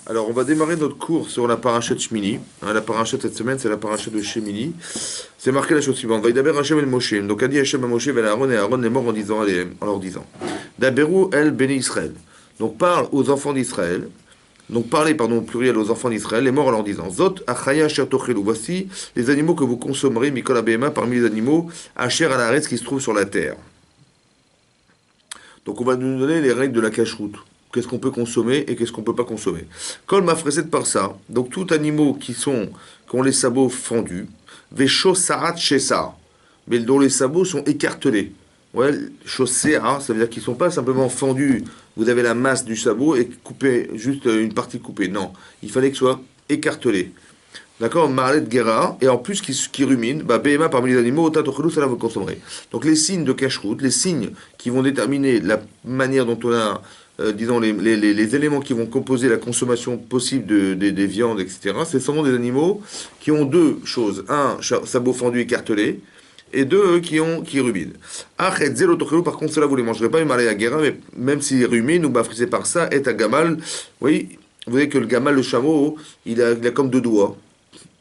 Alors, on va démarrer notre cours sur la parachute Shmini. La parachute cette semaine, c'est la parachute de Shemini. C'est marqué la chose suivante. Vaïdaber Hashem el Moshe. Donc, a dit Hashem à Moshe, vers Aaron, et Aaron est mort en leur disant Daberu el Beni Israël. Donc, parle aux enfants d'Israël. Donc, parlez, pardon, au pluriel aux enfants d'Israël, les morts en leur disant Zot achaya shatochelu. Voici les animaux que vous consommerez, Mikol Abema, parmi les animaux, Asher à l'arrêt qui se trouvent sur la terre. Donc, on va nous donner les règles de la cache-route. Qu'est-ce qu'on peut consommer et qu'est-ce qu'on ne peut pas consommer. Kol mafreset par ça, donc tout animaux qui ont les sabots fendus, vesho sarat shesa, mais dont les sabots sont écartelés. Ouais, chaussea, ça veut dire qu'ils ne sont pas simplement fendus, vous avez la masse du sabot et coupé, juste une partie coupée. Non, il fallait que ce soit écartelé. D'accord, Mahalet Gera, et en plus qui rumine, bah, BMA parmi les animaux, Tatochelou, ça là vous consommerez. Donc les signes de cache-route, les signes qui vont déterminer la manière dont on a, disons, les éléments qui vont composer la consommation possible des viandes, etc., c'est seulement des animaux qui ont deux choses. Un, sabot fendu écartelé, et deux, qui ruminent. Achet Zelotochelou, par contre, cela vous ne les mangerez pas, Mahalet Gera, mais même s'ils ruminent, ou bafrisés par ça, est à Gamal, oui, vous voyez que le Gamal, le chameau, il a comme deux doigts.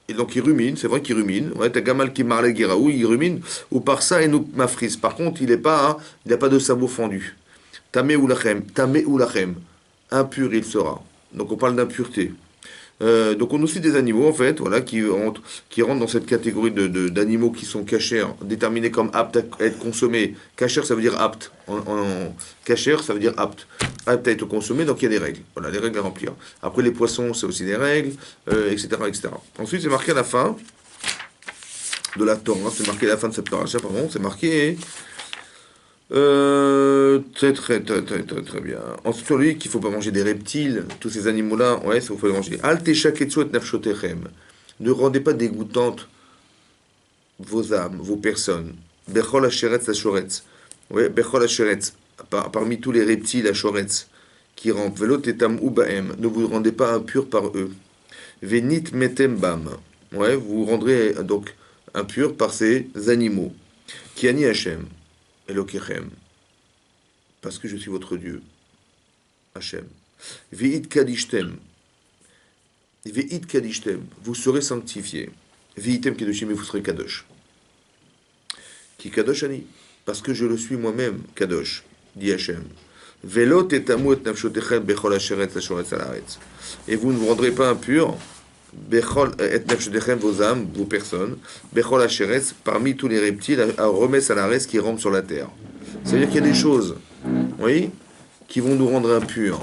Et donc il rumine, c'est vrai qu'il rumine. Ouais, t'as Gamal qui marle Guéraoui, il rumine. Ou par ça, et nous mafrise. Par contre, il n'a pas de sabot fendu. Tamé ou lachem. Impur il sera. Donc on parle d'impureté. Donc on a aussi des animaux en fait, voilà, qui rentrent dans cette catégorie d'animaux qui sont cachers, déterminés comme aptes à être consommés. Cacher ça veut dire apte. Cacher ça veut dire apte. Apte à être consommé, donc il y a des règles. Voilà, les règles à remplir. Après les poissons, c'est aussi des règles, etc., etc. Ensuite c'est marqué à la fin de la Torah, c'est marqué à la fin de cette paracha, pardon, c'est marqué. Très bien. Ensuite, sur lui, qu'il ne faut pas manger des reptiles, tous ces animaux-là, ouais, ça vous faut les manger. Ne rendez pas dégoûtantes vos âmes, vos personnes. Bechol Hasheretz Hashoretz. Ouais, Bechol Hasheretz. Parmi tous les reptiles Hashoretz qui rampent. Velot etam ubaem. Ne vous rendez pas impurs par eux. Venit metem bam. Ouais, vous vous rendrez donc impurs par ces animaux. Kiani Hashem. Elokechem, parce que je suis votre Dieu, Hachem. Ve'it kadishtem, vous serez sanctifiés. Ve'item kedoshim, et vous serez kadosh. Ki kadosh ani, parce que je le suis moi-même, kadosh, dit Hachem. Ve'lo tetamu et nafshotechem bechol hasheret hashoretz alaretz. Et vous ne vous rendrez pas impurs, bechol et nafshotechem, vos âmes, vos personnes, bechol hasheretz, parmi tous les reptiles, à remettre à l'arrêt qui rampent sur la terre. C'est-à-dire qu'il y a des choses, oui, qui vont nous rendre impurs.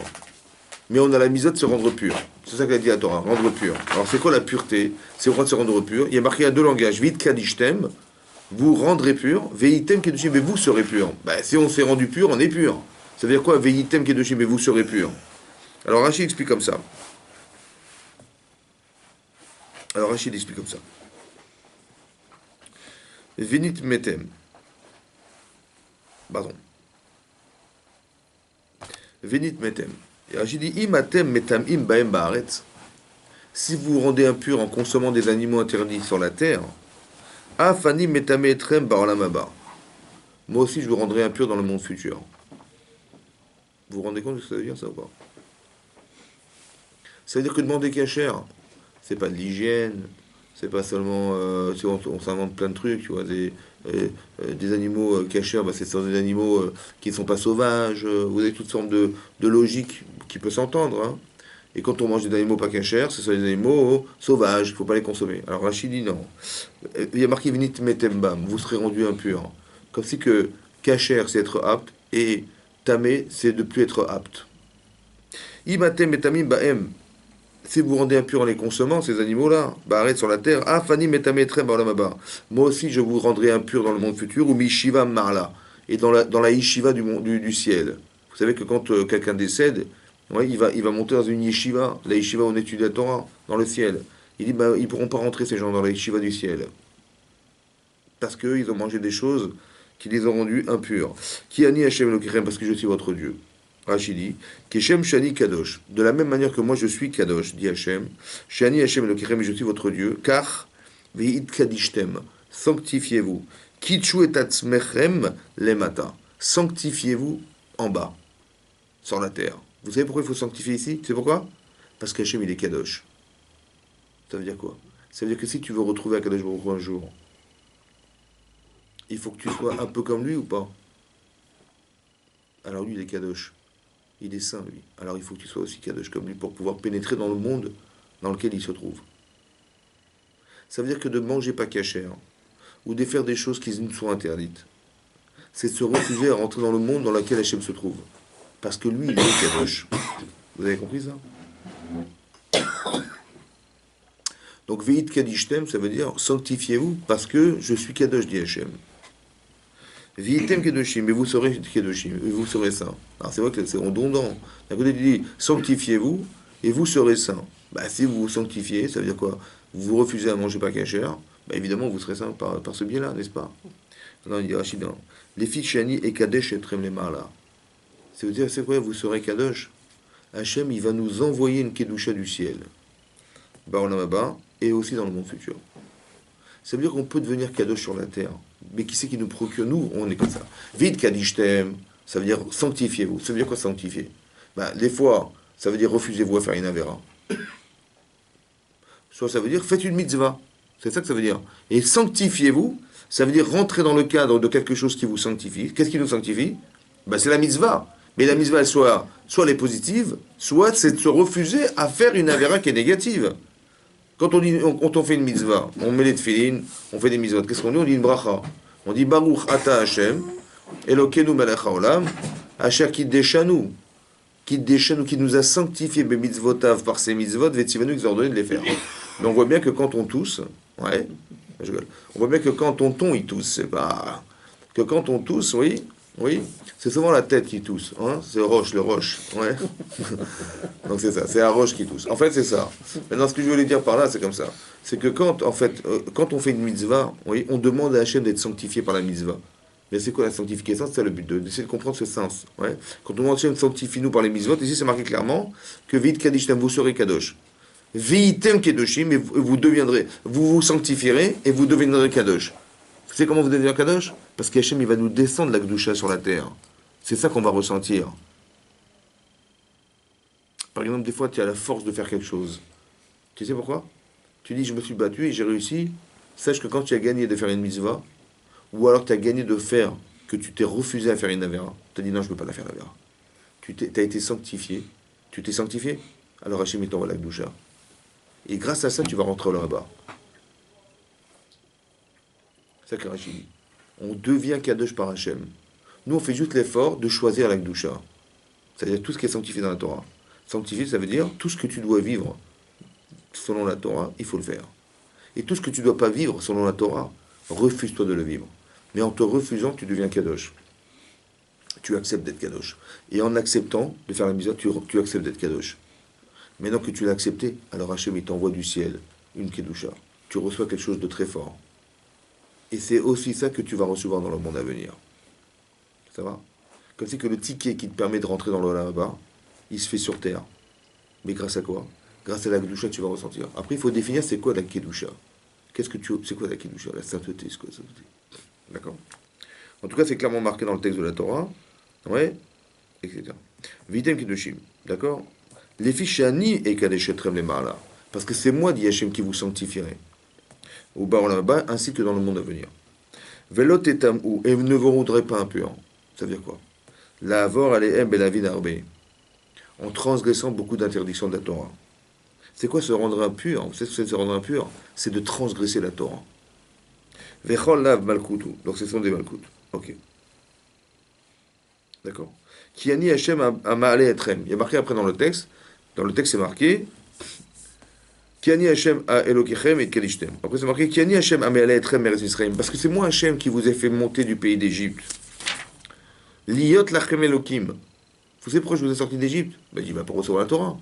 Mais on a la misère de se rendre pur. C'est ça qu'a dit la Torah, rendre pur. Alors c'est quoi la pureté? C'est au de se rendre pur. Il y a marqué à deux langages. Vit kadishtem, vous rendrez pur. Veitem kedoshim, mais vous serez pur. Ben, si on s'est rendu pur, on est pur. Ça veut dire quoi? Veitem kedoshim, mais vous serez pur. Alors Rachid explique comme ça. Venit metem. Pardon. Venit metem. Et Rachid dit imatem metam im baem baaretz. Si vous vous rendez impur en consommant des animaux interdits sur la terre, afani metame etrem baolamaba. Moi aussi je vous rendrai impur dans le monde futur. Vous vous rendez compte de ce que ça veut dire, ça ou pas? Ça veut dire que demander cachère, c'est pas de l'hygiène, c'est pas seulement. On s'invente plein de trucs, tu vois, des animaux cachers, bah, c'est des animaux qui ne sont pas sauvages. Vous avez toutes sortes de logique qui peut s'entendre. Hein. Et quand on mange des animaux pas cachers, ce sont des animaux sauvages, il ne faut pas les consommer. Alors Rachid dit non. Il y a marqué Venit metembam, vous serez rendu impur. Comme si que cacher, c'est être apte, et tamé, c'est de plus être apte. Imatem metamim baem. Si vous vous rendez impur en les consommant, ces animaux-là, bah arrête sur la terre. Ah, Fanny metametrem baolamaba. Moi aussi, je vous rendrai impur dans le monde futur, ou mishiva marla. Et dans la yeshiva du ciel. Vous savez que quand quelqu'un décède, ouais, il va monter dans une yeshiva, la yeshiva où on étudie la Torah, dans le ciel. Il dit, bah, ils ne pourront pas rentrer, ces gens, dans la yeshiva du ciel. Parce qu'ils ont mangé des choses qui les ont rendus impurs. Ki ani Hashem Elokechem, parce que je suis votre Dieu. Rachidi, Keshem Shani Kadosh. De la même manière que moi je suis Kadosh, dit Hashem, Shani Hashem Elokechem, et je suis votre Dieu, car Veit Kadishtem, sanctifiez-vous. Kitchu et Atzmechem Lemata, sanctifiez-vous en bas, sur la terre. Vous savez pourquoi il faut sanctifier ici? C'est pourquoi? Parce qu'Hachem, il est Kadosh. Ça veut dire quoi? Ça veut dire que si tu veux retrouver Akadosh Baruch Hu un jour, il faut que tu sois un peu comme lui ou pas? Alors lui, il est Kadosh. Il est saint, lui. Alors il faut que tu sois aussi Kadosh comme lui pour pouvoir pénétrer dans le monde dans lequel il se trouve. Ça veut dire que de manger pas cachère, ou de faire des choses qui nous sont interdites, c'est de se refuser à rentrer dans le monde dans lequel Hachem se trouve. Parce que lui, il est Kadosh. Vous avez compris ça? Donc, Veit Kadishtem, ça veut dire sanctifiez-vous parce que je suis Kadosh, dit Hachem. Veitem Kedoshim, et vous serez Kedoshim, et vous serez saints. Alors, c'est vrai que c'est redondant. D'un côté, il dit sanctifiez-vous et vous serez saints. Bah, si vous vous sanctifiez, ça veut dire quoi? Vous vous refusez à manger pas cachère, bah, évidemment, vous serez saints par ce biais-là, n'est-ce pas? Non, il dit Rachid, les filles Shani et Kadesh et Tremlemala. Ça veut dire, c'est quoi? Vous serez Kadosh. Hachem, il va nous envoyer une Kedusha du ciel. Baolamaba, et aussi dans le monde futur. Ça veut dire qu'on peut devenir Kadosh sur la terre. Mais qui c'est qui nous procure? Nous, on est comme ça. Vite Kadishtem, ça veut dire sanctifiez-vous. Ça veut dire quoi sanctifier? Ben, des fois, ça veut dire refusez-vous à faire une avéra. Soit ça veut dire faites une mitzvah. C'est ça que ça veut dire. Et sanctifiez-vous, ça veut dire rentrer dans le cadre de quelque chose qui vous sanctifie. Qu'est-ce qui nous sanctifie? Ben, c'est la mitzvah. Mais la mitzvah, soit elle est positive, soit c'est de se refuser à faire une avéra qui est négative. Quand on fait une mitzvah, on met les tefillin, on fait des mitzvahs. Qu'est-ce qu'on dit? On dit une bracha. On dit Baruch Ata Hashem, Elokeinu melech haolam, Asher kiddeshanu, qui nous a sanctifié be mitzvotav par ses mitzvot, vetzivanu, qui nous a ordonné de les faire. Mais on voit bien que quand on tousse, ouais, je rigole. On voit bien que quand on tonton, il tousse. C'est pas que quand on tousse, oui. Oui, c'est souvent la tête qui tousse, hein? C'est le roche, ouais. Donc c'est ça, c'est la roche qui tousse. En fait, c'est ça. Maintenant, ce que je voulais dire par là, c'est comme ça. C'est que quand, en fait, quand on fait une mitzvah, oui, on demande à Hachem d'être sanctifié par la mitzvah. Mais c'est quoi la sanctification? C'est ça le but, d'essayer de comprendre ce sens. Ouais. Quand on demande à Hachem sanctifie-nous par les mitzvot, ici c'est marqué clairement que Veit Kadishtem, vous serez Kadosh. Veitem Kedoshim, et vous deviendrez, vous vous sanctifierez et vous deviendrez Kadosh. Vous savez comment vous devenez un Kadosh? Parce qu'Hachem, il va nous descendre la Gdusha sur la terre. C'est ça qu'on va ressentir. Par exemple, des fois, tu as la force de faire quelque chose. Tu sais pourquoi? Tu dis, je me suis battu et j'ai réussi. Sache que quand tu as gagné de faire une mitzvah, ou alors tu as gagné de faire, que tu t'es refusé à faire une avera, tu as dit, non, je ne peux pas la faire, l'avera. Tu as été sanctifié. Tu t'es sanctifié? Alors Hachem, il t'envoie la Gdusha. Et grâce à ça, tu vas rentrer là-bas. C'est ça que Rachid dit. On devient Kadosh par Hachem. Nous, on fait juste l'effort de choisir la Gdusha. C'est-à-dire tout ce qui est sanctifié dans la Torah. Sanctifié, ça veut dire tout ce que tu dois vivre selon la Torah, il faut le faire. Et tout ce que tu ne dois pas vivre selon la Torah, refuse-toi de le vivre. Mais en te refusant, tu deviens Kadosh. Tu acceptes d'être Kadosh. Et en acceptant de faire la misère, tu acceptes d'être Kadosh. Maintenant que tu l'as accepté, alors Hachem, il t'envoie du ciel une Kedusha. Tu reçois quelque chose de très fort. Et c'est aussi ça que tu vas recevoir dans le monde à venir. Ça va? Comme si que le ticket qui te permet de rentrer dans le là-bas, il se fait sur terre. Mais grâce à quoi? Grâce à la Kedusha, tu vas ressentir. Après, il faut définir c'est quoi la Kedusha. C'est quoi la Kedusha? La sainteté, c'est quoi la sainteté? D'accord? En tout cas, c'est clairement marqué dans le texte de la Torah. Ouais, etc. Vitem Kedushim. D'accord? Les fiches Ani et Kadeshetrem les Ma'ala. Parce que c'est moi, dit Hachem, qui vous sanctifierai. Au bas, là-bas, ainsi que dans le monde à venir. Velot et tamou, et ne vous rendrez pas impur. Ça veut dire quoi? La avor, elle est et la vie d'arbé. En transgressant beaucoup d'interdictions de la Torah. C'est quoi se rendre impur? Vous savez ce que c'est se rendre impur? C'est de transgresser la Torah. Vechol lav malkutu. Donc ce sont des malkut. Ok. D'accord. Kiani Hachem a ma'ale etrem. Il y a marqué après dans le texte. Dans le texte, c'est marqué. Kiani Hachem a Elokechem et Kadishtem. Après, c'est marqué Kiani Hachem a ma'ale etrem meres Israël. Parce que c'est moi Hachem qui vous ai fait monter du pays d'Égypte. Liot lachem Elokim. Vous savez pourquoi je vous ai sorti d'Égypte? Ben, il dit, pour recevoir la Torah.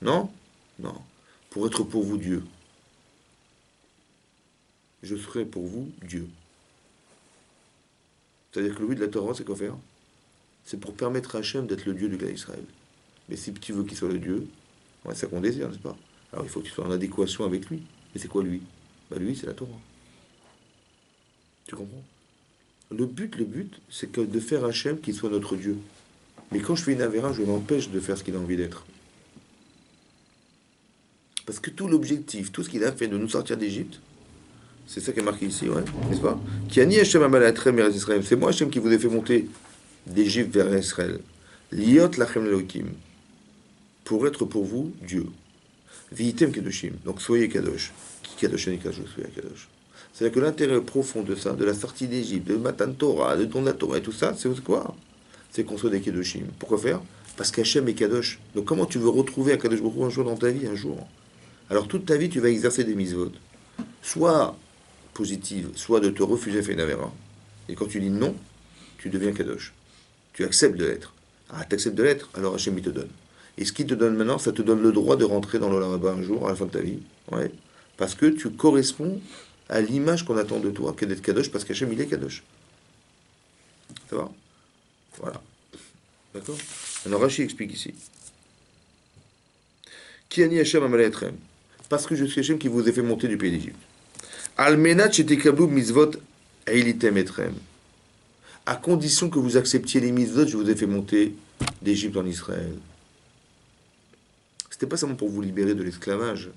Non? Non. Pour être pour vous Dieu. Je serai pour vous Dieu. C'est-à-dire que le but de la Torah, c'est quoi faire? C'est pour permettre à Hachem d'être le Dieu du gars d'Israël. Mais si tu veux qu'il soit le Dieu, ouais, c'est ça qu'on désire, n'est-ce pas? Alors il faut que tu sois en adéquation avec lui. Et c'est quoi lui? Ben lui, c'est la Torah. Tu comprends? Le but, c'est que de faire Hachem qu'il soit notre Dieu. Mais quand je fais une avéra, je l'empêche de faire ce qu'il a envie d'être. Parce que tout l'objectif, tout ce qu'il a fait de nous sortir d'Égypte, c'est ça qui est marqué ici, ouais, n'est-ce pas? Qui a ni Hachem Amalatrem et Israël. C'est moi Hachem qui vous ai fait monter d'Égypte vers Israël. Liot lachem Elohim. Pour être pour vous Dieu. Viitem Kedoshim. Donc soyez Kadosh. Qui Kadosh et Kadosh, soyez Kadosh. C'est-à-dire que l'intérêt profond de ça, de la sortie d'Égypte, de Matan Torah, de don de la Torah et tout ça, c'est quoi? C'est qu'on soit des Kedoshim. Pourquoi faire? Parce qu'Hachem est Kadosh. Donc comment tu veux retrouver un Kadosh Baruch Hu un jour dans ta vie, un jour? Alors toute ta vie, tu vas exercer des mitzvot. Soit positive, soit de te refuser Fenavera. Et quand tu dis non, tu deviens Kadosh. Tu acceptes de l'être. Ah, tu acceptes de l'être, alors Hachem il te donne. Et ce qu'il te donne maintenant, ça te donne le droit de rentrer dans l'Olam Haba un jour, à la fin de ta vie. Ouais. Parce que tu corresponds à l'image qu'on attend de toi, qu'est d'être Kadosh, parce qu'Hachem il est Kadosh. Ça va? Voilà. D'accord? Alors Rashi explique ici. Ki ani Hachem amalei etrem. Parce que je suis Hachem qui vous ai fait monter du pays d'Égypte. Almenat shetekablu mitzvot eilitem etrem. À condition que vous acceptiez les mitzvot, je vous ai fait monter d'Égypte en Israël. C'était pas seulement pour vous libérer de l'esclavage.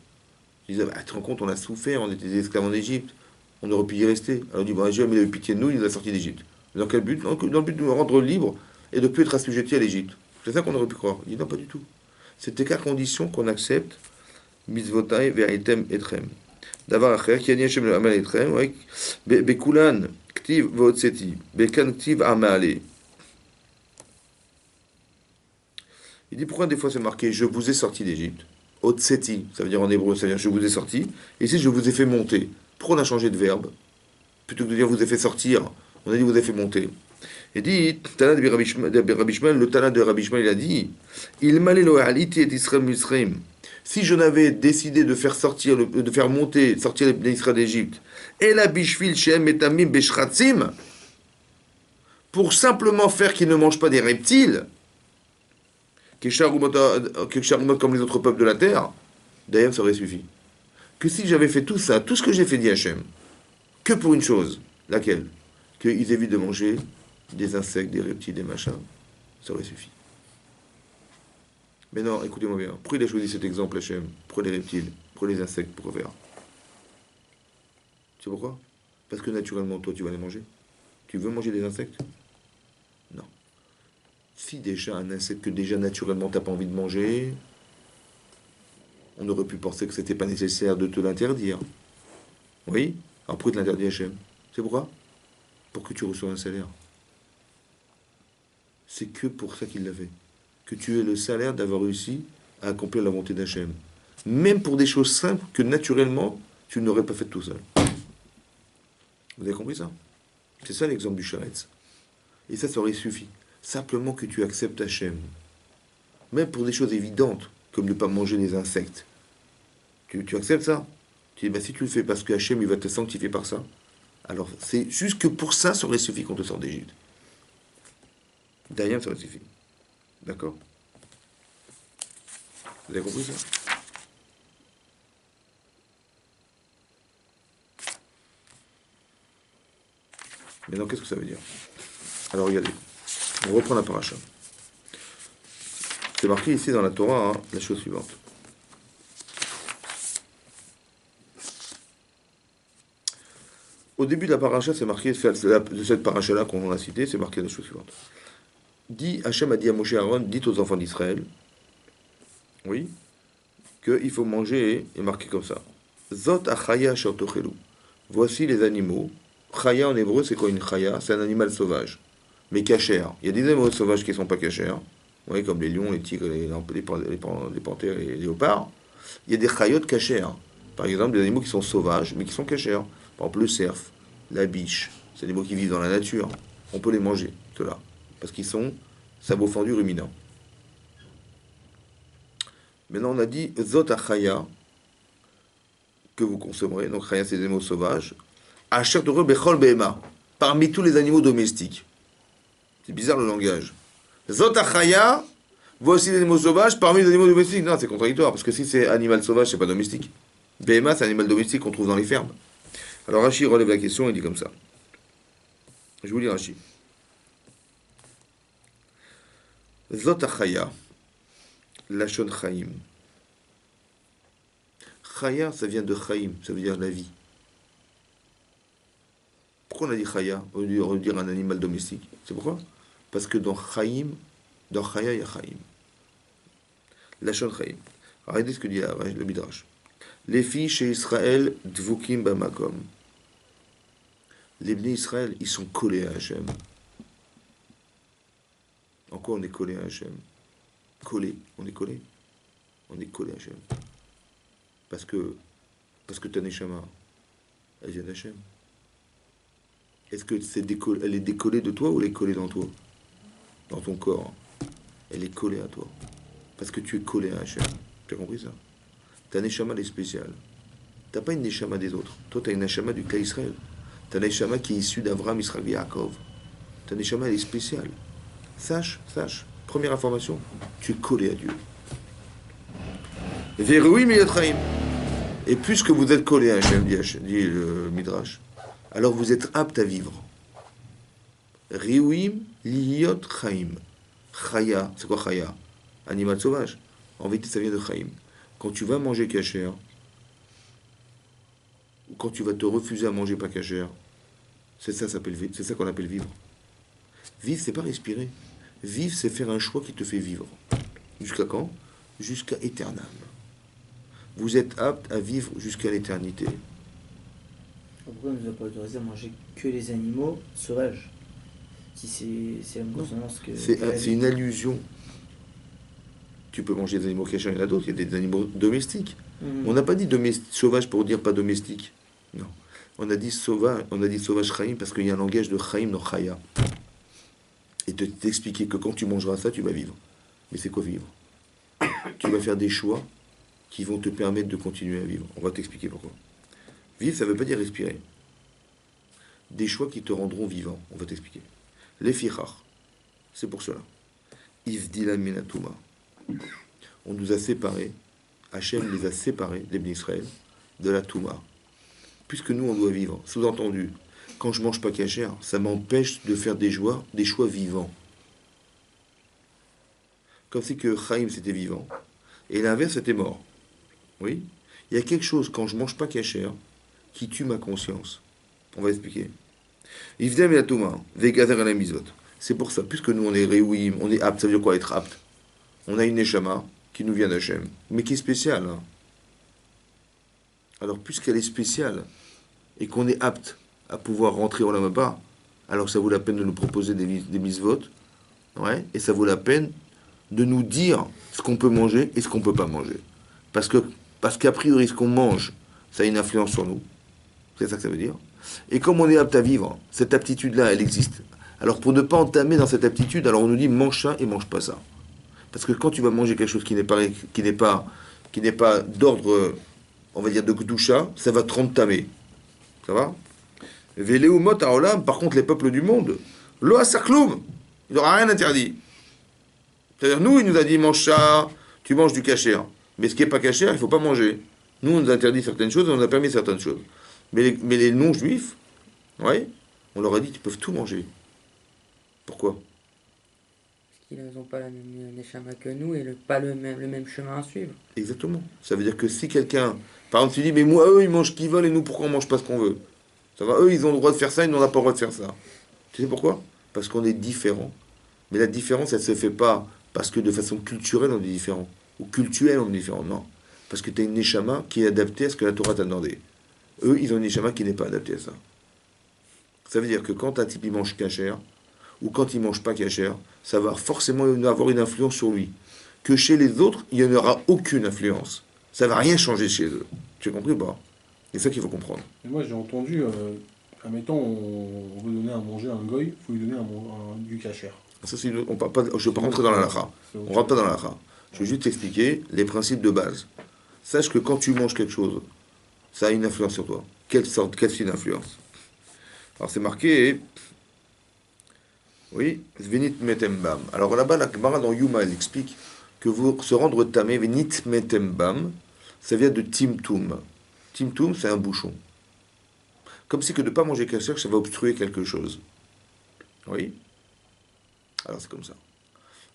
Ils disaient, tu te rends compte, on a souffert, on était des esclaves en Égypte, on aurait pu y rester. Alors il dit, Dieu il a eu pitié de nous, il nous a sortis d'Égypte. Dans quel but? Dans le but de nous rendre libres et de ne plus être assujettis à l'Égypte. C'est ça qu'on aurait pu croire. Il dit, non, pas du tout. C'était qu'à condition qu'on accepte mitzvotai veritem etrem. D'avoir acher, qui a Hashem le amal etrem, bekulan ktiv votseti, bekan ktiv amale. Il dit pourquoi des fois c'est marqué je vous ai sorti d'Égypte. Otseti, ça veut dire en hébreu, ça veut dire je vous ai sorti. Et ici je vous ai fait monter. Pourquoi on a changé de verbe? Plutôt que de dire vous ai fait sortir, on a dit vous ai fait monter. Il dit, Tana de Rabbi Shmuel, le Tana de Rabbi Shmuel, il a dit il m'allait lo haliti et Israël Misraim. Si je n'avais décidé de faire sortir, de faire monter, sortir l'Israël d'Égypte, et la bishvil shem etamim beshratzim, pour simplement faire qu'ils ne mangent pas des reptiles, comme les autres peuples de la terre, d'ailleurs ça aurait suffi. Que si j'avais fait tout ça, tout ce que j'ai fait dit Hachem, que pour une chose, laquelle? Qu'ils évitent de manger des insectes, des reptiles, des machins, ça aurait suffi. Mais non, écoutez-moi bien, pourquoi il a choisi cet exemple Hachem? Pour les reptiles, pour les insectes, pour faire? Tu sais pourquoi? Parce que naturellement, toi, tu vas les manger. Tu veux manger des insectes? Non. Si déjà un insecte que déjà naturellement t'as pas envie de manger, on aurait pu penser que c'était pas nécessaire de te l'interdire. Oui? Alors pourquoi il te l'interdit Hachem? C'est pourquoi? Pour que tu reçoives un salaire. C'est que pour ça qu'il l'a fait. Que tu aies le salaire d'avoir réussi à accomplir la volonté d'Hachem. Même pour des choses simples que naturellement tu n'aurais pas fait tout seul. Vous avez compris ça? C'est ça l'exemple du charetz. Et ça aurait suffi. Simplement que tu acceptes Hachem. Même pour des choses évidentes, comme ne pas manger les insectes. Tu acceptes ça? Tu dis, bah, si tu le fais parce que Hachem il va te sanctifier par ça, alors c'est juste que pour ça, ça aurait suffi qu'on te sorte d'Égypte. D'ailleurs, ça aurait suffi. D'accord? Vous avez compris ça? Maintenant, qu'est-ce que ça veut dire? Alors, regardez. On reprend la paracha. C'est marqué ici dans la Torah, hein, la chose suivante. Au début de la paracha, c'est marqué, de cette paracha-là qu'on a citée, c'est marqué la chose suivante. Hachem a dit à Moshe et Aaron, dites aux enfants d'Israël, oui, qu'il faut manger, et marqué comme ça. Zot achaya shortochelu. Voici les animaux. Chaya en hébreu, c'est quoi une chaya? C'est un animal sauvage, mais cachère. Il y a des animaux sauvages qui ne sont pas cachères, oui, comme les lions, les tigres, les panthères et les léopards. Il y a des chayot cachères. Par exemple, des animaux qui sont sauvages, mais qui sont cachères. Par exemple, le cerf, la biche, c'est des animaux qui vivent dans la nature. On peut les manger, ceux-là, parce qu'ils sont sabots fendus ruminants. Maintenant, on a dit Zot achaya, que vous consommerez. Donc, chaya, c'est des animaux sauvages. Asher torah bechol behema, parmi tous les animaux domestiques. C'est bizarre le langage. Zot achaya, voici les animaux sauvages parmi les animaux domestiques. Non, c'est contradictoire, parce que si c'est animal sauvage, c'est pas domestique. Behema, c'est un animal domestique qu'on trouve dans les fermes. Alors Rashi relève la question et dit comme ça. Je vous lis Rashi. Zot achaya, lashon chaim. Chaya, ça vient de Chaim, ça veut dire la vie. Pourquoi on a dit Chaya au lieu de dire un animal domestique? C'est pourquoi? Parce que dans Chaim, dans Chaya, il y a Chaim. Lachon Chaim. Regardez ce que dit le Midrash. Les filles chez Israël, Dvukim Bamakom. Les Bnei Israël, ils sont collés à Hachem. En quoi on est collé à Hachem? Collé, on est collé. On est collé à Hachem. Parce que ta Neshama, elle vient d'Hachem. Est-ce que elle est décollée de toi ou elle est collée dans toi? Dans ton corps. Elle est collée à toi. Parce que tu es collé à Hachem. Tu as compris ça? Ta Neshama, elle est spéciale. T'as pas une Neshama des autres. Toi, tu as une Neshama du clan Israël. Ta Neshama qui est issue d'Avraham, Israël et Yaakov. Ta Neshama, elle est spéciale. Sache. Première information, tu es collé à Dieu. Veroui Miyatraim. Et puisque vous êtes collé à Hachem, dit le Midrash, alors vous êtes apte à vivre. Riouim liyot chaim. Chaya, c'est quoi chaya? Animal sauvage. En vérité, ça vient de chaim. Quand tu vas manger kasher, ou quand tu vas te refuser à manger pas kasher, c'est ça qu'on appelle vivre. Vivre, c'est pas respirer. Vivre, c'est faire un choix qui te fait vivre. Jusqu'à quand? Jusqu'à éternel. Vous êtes apte à vivre jusqu'à l'éternité. Pourquoi on ne nous a pas autorisé à manger que les animaux sauvages? Si c'est la même consonance que... C'est une allusion. Tu peux manger des animaux cachés, il y en a d'autres, il y a des animaux domestiques. On n'a pas dit sauvage pour dire pas domestique. Non. On a dit sauvage chaim parce qu'il y a un langage de chaim dans chaya. Et t'expliquer que quand tu mangeras ça, tu vas vivre. Mais c'est quoi vivre? Tu vas faire des choix qui vont te permettre de continuer à vivre. On va t'expliquer pourquoi. Vivre, ça ne veut pas dire respirer. Des choix qui te rendront vivant. On va t'expliquer. Les fichar, c'est pour cela. Ivdila minatuma. On nous a séparés, Hachem les a séparés, les Bnei Israël, de la Touma. Puisque nous, on doit vivre. Sous-entendu, quand je mange pas kasher, ça m'empêche de faire des choix vivants. Comme si que Chaim, c'était vivant. Et l'inverse, c'était mort. Oui? Il y a quelque chose, quand je mange pas kasher, qui tue ma conscience. On va expliquer. Ivdem et la Touma, vegazer la misot. C'est pour ça, puisque nous, on est réouim, on est apte. Ça veut dire quoi, être apte? On a une neshama qui nous vient d'Hachem, mais qui est spéciale. Hein. Alors, puisqu'elle est spéciale, et qu'on est apte à pouvoir rentrer au Lamaba, alors ça vaut la peine de nous proposer des misvot, ouais, et ça vaut la peine de nous dire ce qu'on peut manger et ce qu'on ne peut pas manger. Parce qu'a priori, ce qu'on mange, ça a une influence sur nous. C'est ça que ça veut dire. Et comme on est apte à vivre, cette aptitude-là, elle existe. Alors, pour ne pas entamer dans cette aptitude, alors on nous dit mange ça et mange pas ça. Parce que quand tu vas manger quelque chose qui n'est pas d'ordre, on va dire, de Gdusha, ça va te rendre tamé. Ça va? Véléoumot Aolam, par contre, les peuples du monde, lo asakloum, il n'aura rien interdit. C'est-à-dire, nous, il nous a dit mange ça, tu manges du kasher. Mais ce qui n'est pas kasher, il ne faut pas manger. Nous, on nous a interdit certaines choses, on nous a permis certaines choses. Mais les non-juifs, ouais, on leur a dit qu'ils peuvent tout manger. Pourquoi? Ils n'ont pas la même neshama que nous et pas le même chemin à suivre. Exactement. Ça veut dire que si quelqu'un, par exemple, tu dis, mais moi, eux, ils mangent ce qu'ils veulent et nous, pourquoi on mange pas ce qu'on veut? Ça va, eux, ils ont le droit de faire ça et nous, on n'a pas le droit de faire ça. Tu sais pourquoi? Parce qu'on est différents. Mais la différence, elle ne se fait pas parce que de façon culturelle, on est différent. Ou cultuelle, on est différent. Non. Parce que tu as une neshama qui est adaptée à ce que la Torah t'a demandé. Eux, ils ont une neshama qui n'est pas adaptée à ça. Ça veut dire que quand un type, il mange kasher, ou quand il ne mange pas kasher, ça va forcément avoir une influence sur lui. Que chez les autres, il n'y en aura aucune influence. Ça ne va rien changer chez eux. Tu as compris ou pas? C'est ça qu'il faut comprendre. Et moi, j'ai entendu, admettons, on veut donner à manger à un goy, il faut lui donner du kasher. Ça, je ne vais pas rentrer dans la lacha. On ne rentre pas dans la lacha. Je vais juste t'expliquer les principes de base. Sache que quand tu manges quelque chose, ça a une influence sur toi. Quelle style d'influence? Alors, c'est marqué... Oui, Venit Metembam. Alors là-bas, la Gemara dans Yuma, elle explique que vous se rendre tamé, Venit Metembam, ça vient de Timtum. Timtum, c'est un bouchon. Comme si que de ne pas manger kasher, ça va obstruer quelque chose. Oui. Alors c'est comme ça.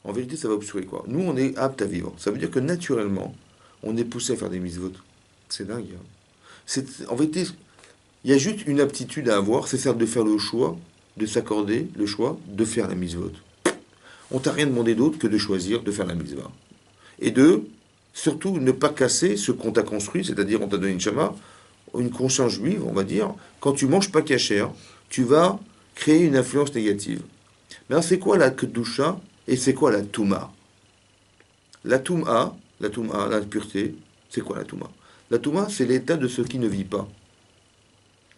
En vérité, ça va obstruer quoi? Nous, on est apte à vivre. Ça veut dire que naturellement, on est poussé à faire des misvot. C'est dingue. Hein. En vérité, il y a juste une aptitude à avoir, c'est celle de faire le choix, de s'accorder le choix de faire la mitzvot. On t'a rien demandé d'autre que de choisir de faire la mitzvah. Et de, surtout, ne pas casser ce qu'on t'a construit, c'est-à-dire on t'a donné une chama, une conscience juive, on va dire, quand tu manges pas kasher, tu vas créer une influence négative. Mais alors, c'est quoi la kedusha et c'est quoi la touma? La touma, la pureté, c'est quoi la touma? La touma, c'est l'état de ce qui ne vit pas.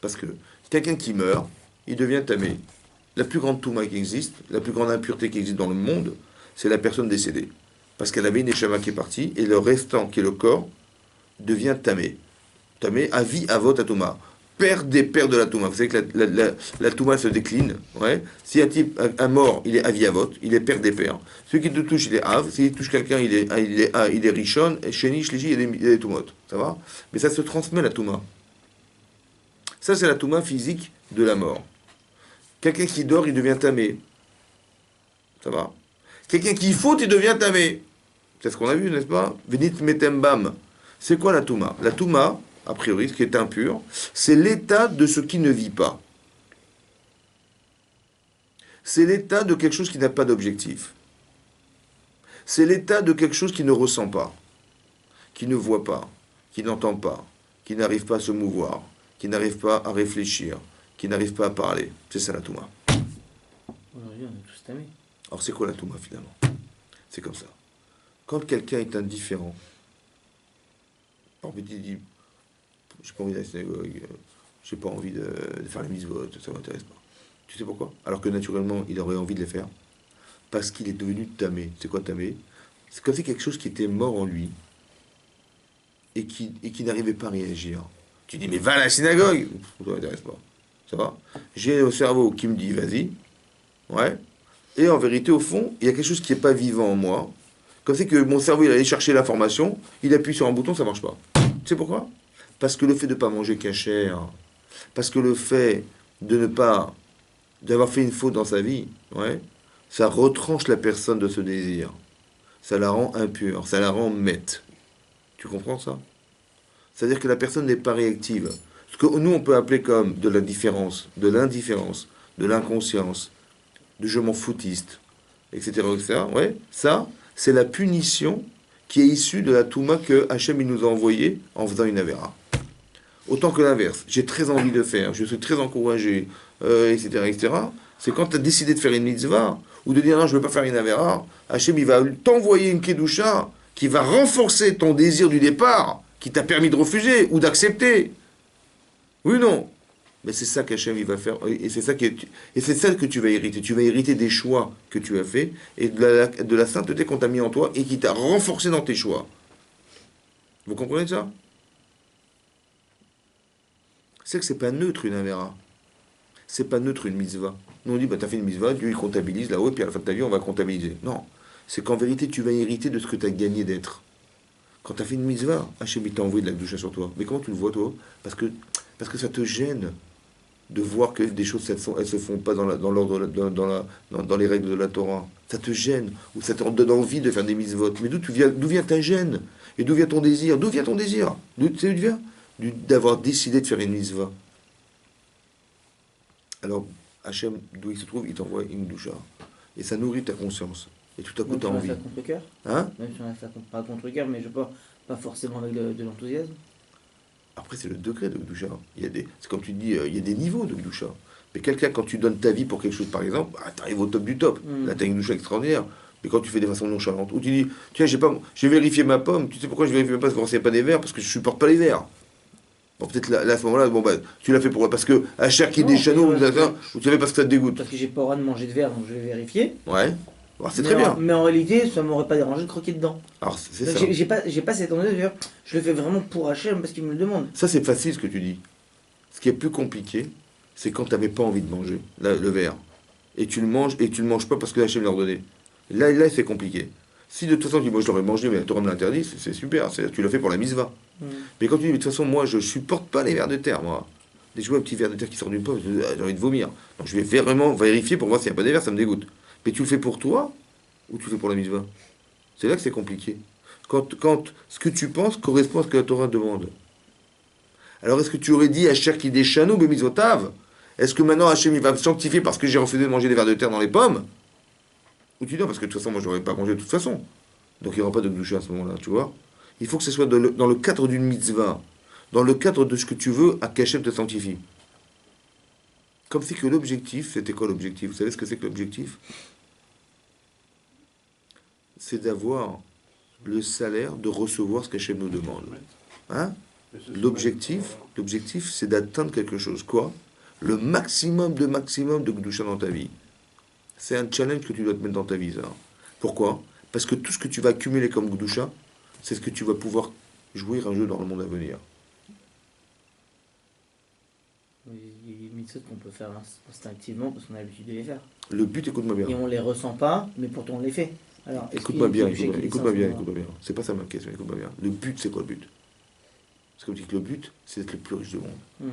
Parce que quelqu'un qui meurt, il devient tamé. La plus grande touma qui existe, la plus grande impureté qui existe dans le monde, c'est la personne décédée. Parce qu'elle avait une neshama qui est partie, et le restant, qui est le corps, devient tamé. Tamé, avi, avot, atoma. Père des pères de la touma. Vous savez que la touma se décline. Ouais. Si un type, un mort, il est avi, avot, il est père des pères. Celui qui te touche, il est av. S'il touche quelqu'un, il est rishon. Et sheni, shlishi, il y a des toumot. Ça va? Mais ça se transmet, la touma. Ça, c'est la touma physique de la mort. Quelqu'un qui dort, il devient tamé. Ça va? Quelqu'un qui faute, il devient tamé. C'est ce qu'on a vu, n'est-ce pas? Venit metembam. C'est quoi la touma? La touma, a priori, ce qui est impur, c'est l'état de ce qui ne vit pas. C'est l'état de quelque chose qui n'a pas d'objectif. C'est l'état de quelque chose qui ne ressent pas, qui ne voit pas, qui n'entend pas, qui n'arrive pas à se mouvoir, qui n'arrive pas à réfléchir, qui n'arrive pas à parler. C'est ça la touma. Aujourd'hui, on est tous tamés. Alors c'est quoi la touma finalement? C'est comme ça. Quand quelqu'un est indifférent, il dit, j'ai pas envie d'aller à la synagogue, j'ai pas envie de faire la mitzvot, ça m'intéresse pas. Tu sais pourquoi? Alors que naturellement, il aurait envie de les faire. Parce qu'il est devenu tamé. C'est quoi tamé? C'est comme si quelque chose qui était mort en lui et qui n'arrivait pas à réagir. Tu dis, mais va à la synagogue! Ça m'intéresse pas. Ça va? J'ai un cerveau qui me dit, vas-y. Ouais. Et en vérité, au fond, il y a quelque chose qui n'est pas vivant en moi. Comme c'est que mon cerveau, il allait chercher l'information, il appuie sur un bouton, ça ne marche pas. Tu sais pourquoi? Parce que le fait de ne pas manger kasher, parce que le fait de ne pas, d'avoir fait une faute dans sa vie, ouais, ça retranche la personne de ce désir. Ça la rend impure, ça la rend mette. Tu comprends ça? C'est-à-dire que la personne n'est pas réactive. Ce que nous, on peut appeler comme de l'indifférence, de l'inconscience, du je m'en foutiste, etc., etc. Ouais, ça, c'est la punition qui est issue de la Touma que Hachem il nous a envoyée en faisant une Avera. Autant que l'inverse. J'ai très envie de faire, je suis très encouragé, etc., etc. C'est quand tu as décidé de faire une mitzvah, ou de dire non, je ne veux pas faire une Avera, Hachem il va t'envoyer une Kedusha qui va renforcer ton désir du départ, qui t'a permis de refuser ou d'accepter. Oui ou non? Mais c'est ça qu'Hachem il va faire, et c'est ça que tu vas hériter. Tu vas hériter des choix que tu as faits, et de la sainteté qu'on t'a mis en toi, et qui t'a renforcé dans tes choix. Vous comprenez ça? C'est que c'est pas neutre une Avera. C'est pas neutre une mitzvah. Nous on dit, bah t'as fait une mitzvah, Dieu il comptabilise là-haut, et puis à la fin de ta vie on va comptabiliser. Non, c'est qu'en vérité tu vas hériter de ce que tu as gagné d'être. Quand tu as fait une mitzvah, Hachem il t'a envoyé de la douche sur toi. Mais comment tu le vois toi? Parce que ça te gêne de voir que des choses elles se font pas dans les règles de la Torah. Ça te gêne, ou ça te donne envie de faire des mitzvot. Mais d'où vient ta gêne? Et d'où vient ton désir? D'où vient ton désir? Tu sais d'où vient? D'avoir décidé de faire une mitzvah. Alors, Hachem, d'où il se trouve, il t'envoie une doucha. Et ça nourrit ta conscience. Et tout à coup, tu as envie. Même si on a fait contre le cœur. Hein? Même si on a fait pas contre le cœur, mais je sais pas forcément avec de l'enthousiasme. Après, c'est le degré de doucha. C'est comme tu dis, il y a des niveaux de doucha. Mais quelqu'un, quand tu donnes ta vie pour quelque chose, par exemple, bah, tu arrives au top du top. Là, tu as une doucha extraordinaire. Mais quand tu fais des façons nonchalantes, ou tu dis, tiens, j'ai vérifié ma pomme, tu sais pourquoi je vérifie ma pomme? Parce qu'il n'y a pas des vers, parce que je ne supporte pas les vers. Bon, peut-être là, à ce moment-là, bon, bah, tu l'as fait pour parce que à chaque qui des chanots, ou tu savais parce que ça te dégoûte. Parce que j'ai pas le droit de manger de verre, donc je vais vérifier. Ouais. Alors, c'est très bien. Mais en réalité, ça m'aurait pas dérangé de croquer dedans. Alors, c'est Donc, ça. j'ai pas cette envie de dire, je le fais vraiment pour Hachem parce qu'il me le demande. Ça, c'est facile ce que tu dis. Ce qui est plus compliqué, c'est quand tu n'avais pas envie de manger le verre. Et tu le manges pas parce que Hachem l'a ordonné. Là, c'est compliqué. Si de toute façon tu dis, moi je l'aurais mangé, mais la Torah me l'interdit, c'est super. Tu l'as fait pour la mitzvah. Mais quand tu dis, mais de toute façon, moi je supporte pas les vers de terre, moi. Dès que je vois un petit ver de terre qui sort d'une pomme, j'ai envie de vomir. Donc je vais vraiment vérifier pour voir s'il n'y a pas des vers, ça me dégoûte. Mais tu le fais pour toi ou tu le fais pour la mitzvah? C'est là que c'est compliqué. Quand ce que tu penses correspond à ce que la Torah demande. Alors est-ce que tu aurais dit Asher qui déchanou bemisotav? Est-ce que maintenant Hachem il va me sanctifier parce que j'ai refusé de manger des vers de terre dans les pommes? Ou tu dis non, parce que de toute façon, moi j'aurais pas mangé de toute façon. Donc il n'y aura pas de gdoucha à ce moment-là, tu vois. Il faut que ce soit dans le cadre d'une mitzvah, dans le cadre de ce que tu veux à qu'Hachem te sanctifie. Comme si que l'objectif, c'était quoi l'objectif? Vous savez ce que c'est que l'objectif? C'est d'avoir le salaire de recevoir ce qu'Hachem nous demande. Hein? L'objectif, c'est d'atteindre quelque chose. Quoi? Le maximum de Gdusha dans ta vie. C'est un challenge que tu dois te mettre dans ta vie, ça. Pourquoi? Parce que tout ce que tu vas accumuler comme Gdusha, c'est ce que tu vas pouvoir jouir un jeu dans le monde à venir. Il y a des mitzvot qu'on peut faire instinctivement parce qu'on a l'habitude de les faire. Le but, écoute-moi bien. Et on les ressent pas, mais pourtant on les fait. Alors, Écoute-moi bien. C'est pas ça ma question, écoute-moi bien. Le but, c'est quoi le but? Parce que je dis que le but, c'est d'être le plus riche du monde.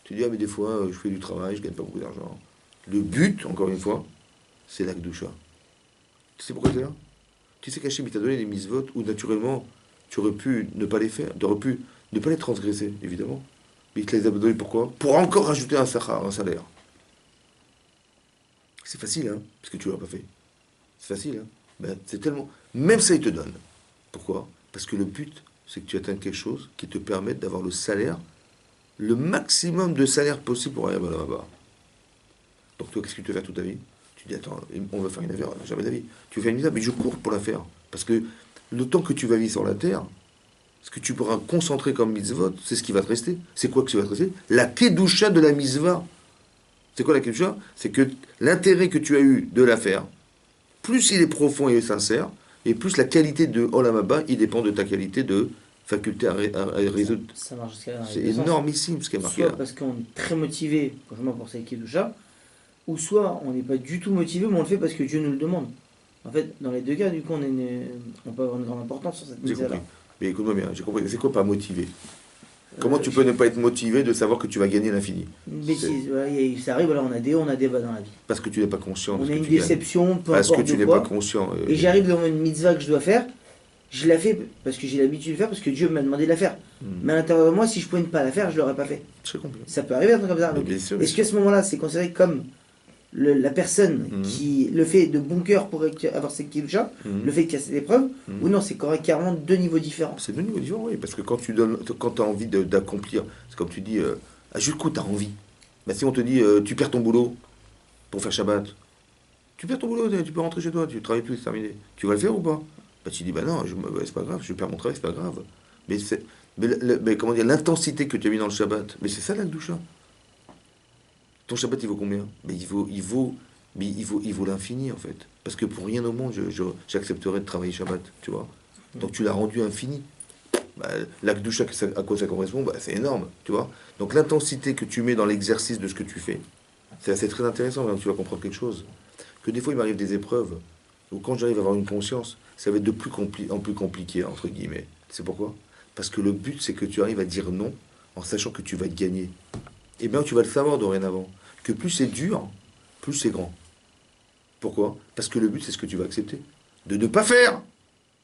Tu dis, ah mais des fois, je fais du travail, je gagne pas beaucoup d'argent. Le but, encore une fois, c'est la Kedusha. Tu sais pourquoi c'est là? Tu sais qu'Hachem il t'a donné des mitzvot où naturellement, tu aurais pu ne pas les faire, tu aurais pu ne pas les transgresser, évidemment. Mais il te les a donnés pourquoi? Pour encore rajouter un salaire. C'est facile, hein, parce que tu l'as pas fait. C'est facile, hein. Ben, c'est tellement... Même ça, il te donne. Pourquoi? Parce que le but, c'est que tu atteignes quelque chose qui te permette d'avoir le salaire, le maximum de salaire possible pour arriver là-bas. Donc toi, qu'est-ce que tu veux faire toute ta vie? Tu dis, attends, on va faire une affaire, jamais d'avis. Tu veux faire une affaire, mais je cours pour la faire. Parce que le temps que tu vas vivre sur la terre, ce que tu pourras concentrer comme mitzvot, c'est ce qui va te rester. C'est quoi que tu vas te rester? La kedusha de la mitzvah. C'est quoi la kedusha? C'est que l'intérêt que tu as eu de la faire, plus il est profond et sincère, et plus la qualité de Olam Haba, il dépend de ta qualité de faculté à résoudre. Ça marche jusqu'à là. C'est énormissime ce qui est marqué soit là. parce qu'on est très motivé, franchement, pour cette Kedusha, ou soit on n'est pas du tout motivé, mais on le fait parce que Dieu nous le demande. En fait, dans les deux cas, du coup, on peut avoir une grande importance sur cette J'ai mitzvah-là. compris. Mais écoute-moi bien, j'ai compris. C'est quoi pas motivé? Comment tu peux ne pas être motivé de savoir que tu vas gagner l'infini? Une bêtise, voilà, ça arrive, voilà, on a des hauts, on a des bas dans la vie. Parce que tu n'es pas conscient de On ce a que une tu gagnes. déception, peu Parce que importe tu de n'es quoi. pas conscient. Et j'arrive devant une mitzvah que je dois faire, je la fais parce que j'ai l'habitude de le faire, parce que Dieu m'a demandé de la faire. Mais à l'intérieur de moi, si je pouvais ne pas la faire, je ne l'aurais pas fait. J'ai compris. Ça peut arriver un truc comme ça. Mais Donc, bien sûr. est-ce qu'à ce moment-là, c'est considéré comme la personne qui le fait de bon cœur pour avoir cette Kedusha, le fait de casser l'épreuve, ou non, c'est carrément deux niveaux différents? C'est deux niveaux différents, oui. Parce que quand tu donnes, quand tu as envie d'accomplir, c'est comme tu dis, à juste coup, tu as envie. Mais si on te dit, tu perds ton boulot pour faire Shabbat, tu perds ton boulot, tu peux rentrer chez toi, tu travailles plus, c'est terminé. Tu vas le faire ou pas? Bah, tu dis, bah non, c'est pas grave, je perds mon travail, c'est pas grave. Mais comment dire, l'intensité que tu as mis dans le Shabbat, mais c'est ça la Kedusha. Ton Shabbat, il vaut combien? Mais il vaut l'infini, en fait. Parce que pour rien au monde, j'accepterais de travailler Shabbat, tu vois. Donc tu l'as rendu infini. Bah, la Kedusha, à quoi ça correspond? Bah, c'est énorme, tu vois. Donc l'intensité que tu mets dans l'exercice de ce que tu fais, c'est très intéressant, hein, tu vas comprendre quelque chose. Que des fois, il m'arrive des épreuves, où quand j'arrive à avoir une conscience, ça va être de plus en plus compliqué, entre guillemets. C'est pourquoi? Parce que le but, c'est que tu arrives à dire non, en sachant que tu vas gagner. Et bien, tu vas le savoir dorénavant. Que plus c'est dur, plus c'est grand. Pourquoi? Parce que le but, c'est ce que tu vas accepter. De ne pas faire.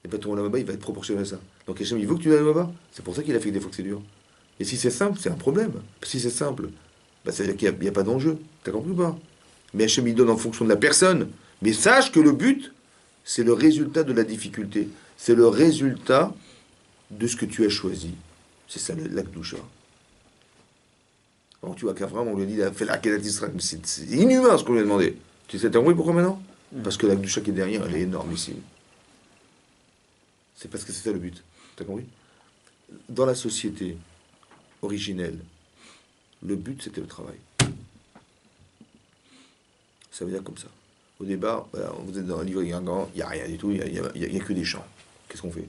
Et bien ton Olam Haba, il va être proportionnel à ça. Donc Hachem, il veut que tu ailles là-bas. C'est pour ça qu'il a fait que des fois que c'est dur. Et si c'est simple, c'est un problème. Si c'est simple, bah, ça veut dire qu'il n'y a pas d'enjeu. T'as compris ou pas? Mais Hachem, il donne en fonction de la personne. Mais sache que le but, c'est le résultat de la difficulté. C'est le résultat de ce que tu as choisi. C'est ça la Kedusha. Alors tu vois qu'Abraham, on lui a dit, il a fait la Kedat Israël. Mais c'est inhumain ce qu'on lui a demandé. Tu sais, t'as compris pourquoi maintenant? Parce que la Kedusha qui est derrière, elle est énormissime. C'est parce que c'est ça le but. T'as compris? Dans la société originelle, le but c'était le travail. Ça veut dire comme ça. Au départ, voilà, vous êtes dans un livre, il n'y a rien du tout, il n'y a que des champs. Qu'est-ce qu'on fait?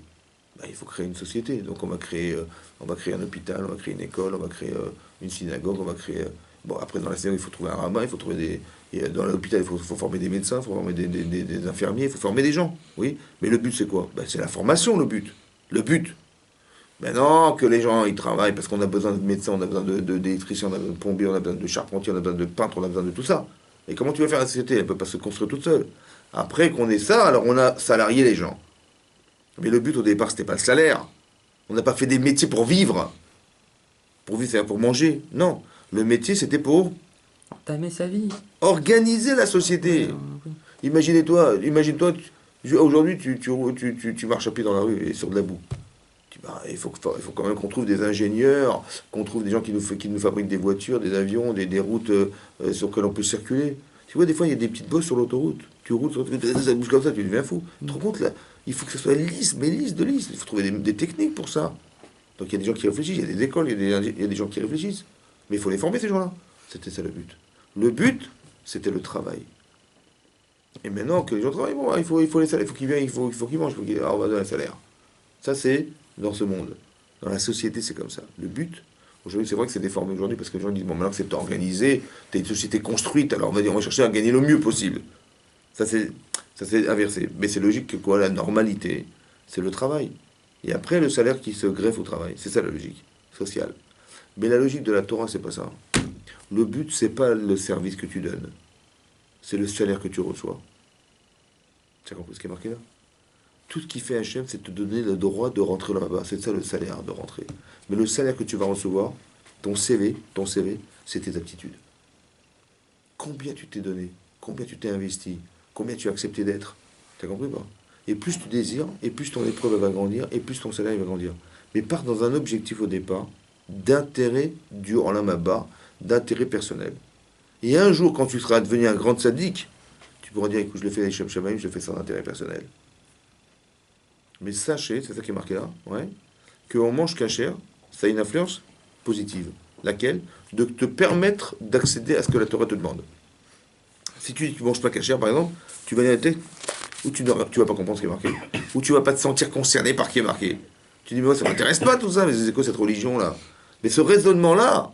Ben, il faut créer une société. Donc on va créer un hôpital, on va créer une école, on va créer une synagogue, on va créer... Bon, après dans la synagogue, il faut trouver un rabbin, il faut trouver des... Et dans l'hôpital, il faut former des médecins, il faut former des infirmiers, il faut former des gens. Oui, mais le but c'est quoi? Ben, c'est la formation, le but. Le but. Maintenant que les gens ils travaillent parce qu'on a besoin de médecins, on a besoin d'électriciens, on a besoin de plombiers, on a besoin de charpentiers, on a besoin de peintres, on a besoin de tout ça. Et comment tu vas faire la société? Elle ne peut pas se construire toute seule. Après qu'on ait ça, alors on a salarié les gens. Mais le but au départ, c'était pas le salaire. On n'a pas fait des métiers pour vivre. Pour vivre, c'est-à-dire pour manger. Non. Le métier, c'était pour Entamer sa vie. organiser la société. Oui. Imagine-toi, aujourd'hui, tu marches à pied dans la rue et sur de la boue. Tu dis, bah, il faut quand même qu'on trouve des ingénieurs, qu'on trouve des gens qui nous fabriquent des voitures, des avions, des routes sur lesquelles on peut circuler. Tu vois, des fois, il y a des petites bosses sur l'autoroute. Tu roules sur l'autoroute, ça bouge comme ça, tu deviens fou. Tu te rends compte, là, il faut que ça soit lisse, mais lisse de lisse. Il faut trouver des techniques pour ça. Donc il y a des gens qui réfléchissent, il y a des écoles, il y a des gens qui réfléchissent. Mais il faut les former, ces gens-là. C'était ça le but. Le but, c'était le travail. Et maintenant que les gens travaillent, bon, il faut les salaires, il faut qu'ils viennent, il faut qu'ils mangent, alors on va donner un salaire. Ça, c'est dans ce monde. Dans la société, c'est comme ça. Le but, aujourd'hui, c'est vrai que c'est déformé aujourd'hui parce que les gens disent, bon, maintenant que c'est organisé, t'as une société construite, alors on va chercher à gagner le mieux possible. Ça, c'est inversé. Mais c'est logique que quoi, la normalité, c'est le travail. Et après, le salaire qui se greffe au travail. C'est ça la logique sociale. Mais la logique de la Torah, c'est pas ça. Le but, c'est pas le service que tu donnes. C'est le salaire que tu reçois. Tu as compris ce qui est marqué là? Tout ce qui fait Hachem, c'est te donner le droit de rentrer là-bas. C'est ça le salaire de rentrer. Mais le salaire que tu vas recevoir, ton CV, c'est tes aptitudes. Combien tu t'es donné? Combien tu t'es investi? Combien tu as accepté d'être? Tu as compris pas? Et plus tu désires, et plus ton épreuve elle va grandir, et plus ton salaire il va grandir. Mais pars dans un objectif au départ d'intérêt du bas, d'intérêt personnel. Et un jour, quand tu seras devenu un grand tzaddik, tu pourras dire, écoute, je le fais avec Shem Shamaim, je le fais sans intérêt personnel. Mais sachez, c'est ça qui est marqué là, ouais, qu'on mange kasher, ça a une influence positive. Laquelle? De te permettre d'accéder à ce que la Torah te demande. Si tu dis que tu ne manges pas kasher, par exemple, tu vas y aller, ou tu ne vas pas comprendre ce qui est marqué, ou tu ne vas pas te sentir concerné par ce qui est marqué. Tu dis, mais moi, ça ne m'intéresse pas tout ça, mais c'est quoi cette religion-là? Mais ce raisonnement-là,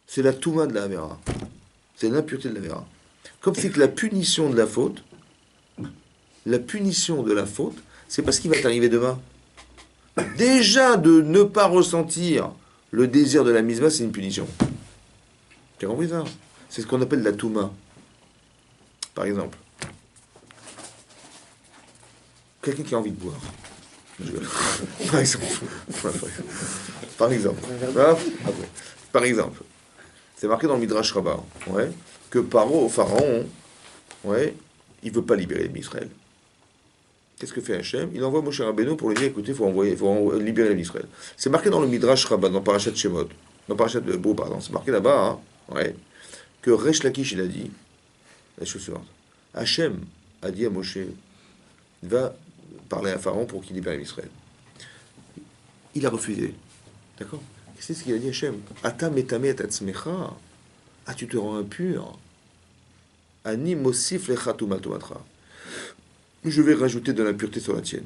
c'est la touma de la Havera. C'est l'impureté de la Havera. Comme c'est que la punition de la faute, c'est pas ce qui va t'arriver demain. Déjà, de ne pas ressentir le désir de la misma, c'est une punition. Tu as compris ça? C'est ce qu'on appelle la touma. Par exemple, quelqu'un qui a envie de boire. Par exemple. Par exemple. C'est marqué dans le Midrash Rabbah, ouais, que Pharaon, ouais, il ne veut pas libérer l'Israël. Qu'est-ce que fait Hachem? Il envoie Moshe Rabbeinu pour lui dire, écoutez, il faut libérer l'Israël. C'est marqué dans le Midrash Rabbah, dans Parashat Shemot, dans Parashat de Beau, pardon, c'est marqué là-bas, hein, ouais, que Resh Lakish, il a dit la chose suivante. Hachem a dit à Moshe, va parler à Pharaon pour qu'il libère l'Israël. Il a refusé. D'accord? C'est ce qu'il a dit Hachem. Ata metame et atzmecha. Ah, tu te rends impur. Ani mosif lecha tumatomatra. Je vais rajouter de l'impureté sur la tienne.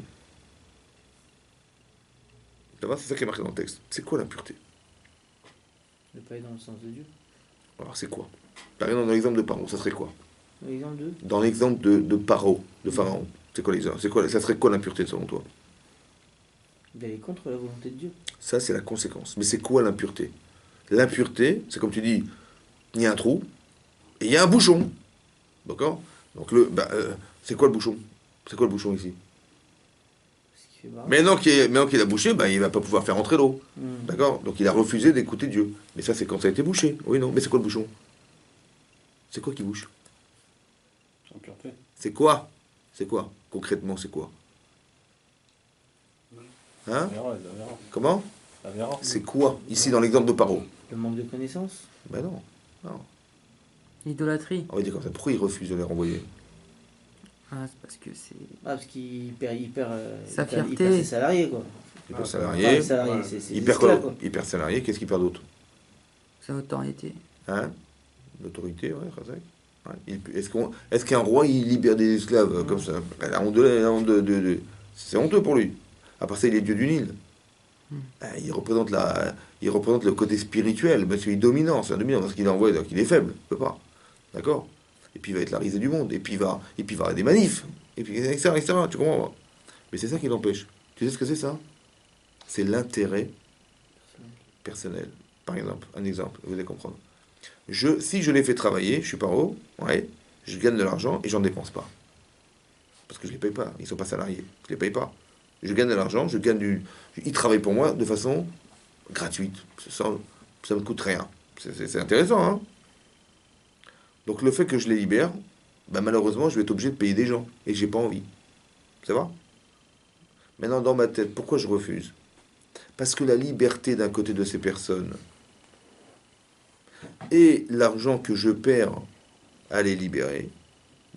D'abord, c'est ça qui est marqué dans le texte. C'est quoi l'impureté? Ne pas être dans le sens de Dieu. Alors, c'est quoi? Par exemple, dans l'exemple de Paro, ça serait quoi? L'exemple de Dans l'exemple de Paro, de Pharaon, c'est quoi l'exemple? Ça serait quoi l'impureté selon toi? d'aller contre la volonté de Dieu. Ça, c'est la conséquence. Mais c'est quoi l'impureté? L'impureté, c'est comme tu dis, il y a un trou et il y a un bouchon. D'accord? Donc, c'est quoi le bouchon? C'est quoi le bouchon ici? Ce qui fait barrage. Maintenant qu'il a bouché, il ne va pas pouvoir faire entrer l'eau. Hmm. D'accord? Donc, il a refusé d'écouter Dieu. Mais ça, c'est quand ça a été bouché. Oui, non. Mais c'est quoi le bouchon? C'est quoi qui bouche? C'est impureté. C'est quoi? C'est quoi? Concrètement, c'est quoi? Hein? La Vera. Comment? La Vera. C'est quoi? Ici, dans l'exemple de Paro. Le manque de connaissance. Ben non. Non. L'idolâtrie. On va dire comme ça. Pourquoi il refuse de les renvoyer? Ah, c'est parce que c'est. Ah, parce qu'il perd, Sa il perd fierté. ses salariés, quoi. Il perd Pas salarié. les salariés, c'est Il des perd quoi? esclaves, quoi. Il perd salarié. Qu'est-ce qu'il perd d'autre? Sa autorité. Hein? L'autorité, ouais, Razak. Ouais. Est-ce qu'un roi, il libère des esclaves comme ça? La honte c'est honteux pour lui. À part ça, il est dieu du Nil. Il représente le côté spirituel, parce qu'il est dominant, c'est un dominant, parce qu'il envoie, donc il est faible, il peut pas. D'accord? Et puis il va être la risée du monde, et puis il va avoir des manifs, et puis etc., tu comprends? Mais c'est ça qui l'empêche. Tu sais ce que c'est ça? C'est l'intérêt personnel. Par exemple, un exemple, vous allez comprendre. Si je les fais travailler, je suis paro, ouais, je gagne de l'argent et j'en dépense pas. Parce que je les paye pas, ils sont pas salariés, je les paye pas. Je gagne de l'argent, ils travaillent pour moi de façon gratuite. Ça me coûte rien. C'est intéressant, hein. Donc le fait que je les libère, ben malheureusement, je vais être obligé de payer des gens. Et j'ai pas envie. Ça va? Maintenant, dans ma tête, pourquoi je refuse? Parce que la liberté d'un côté de ces personnes et l'argent que je perds à les libérer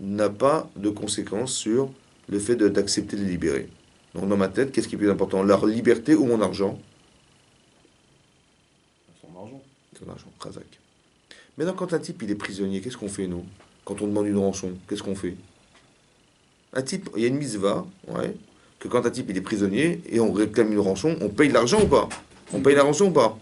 n'a pas de conséquence sur le fait d'accepter de les libérer. Donc dans ma tête, qu'est-ce qui est plus important? Leur liberté ou mon argent? Son argent. Ton argent, Khazak. Maintenant, quand un type il est prisonnier, qu'est-ce qu'on fait, nous? Quand on demande une rançon, qu'est-ce qu'on fait? Un type, il y a une mitzvah, ouais, que quand un type il est prisonnier et on réclame une rançon, on paye de l'argent ou pas? On paye la rançon ou pas?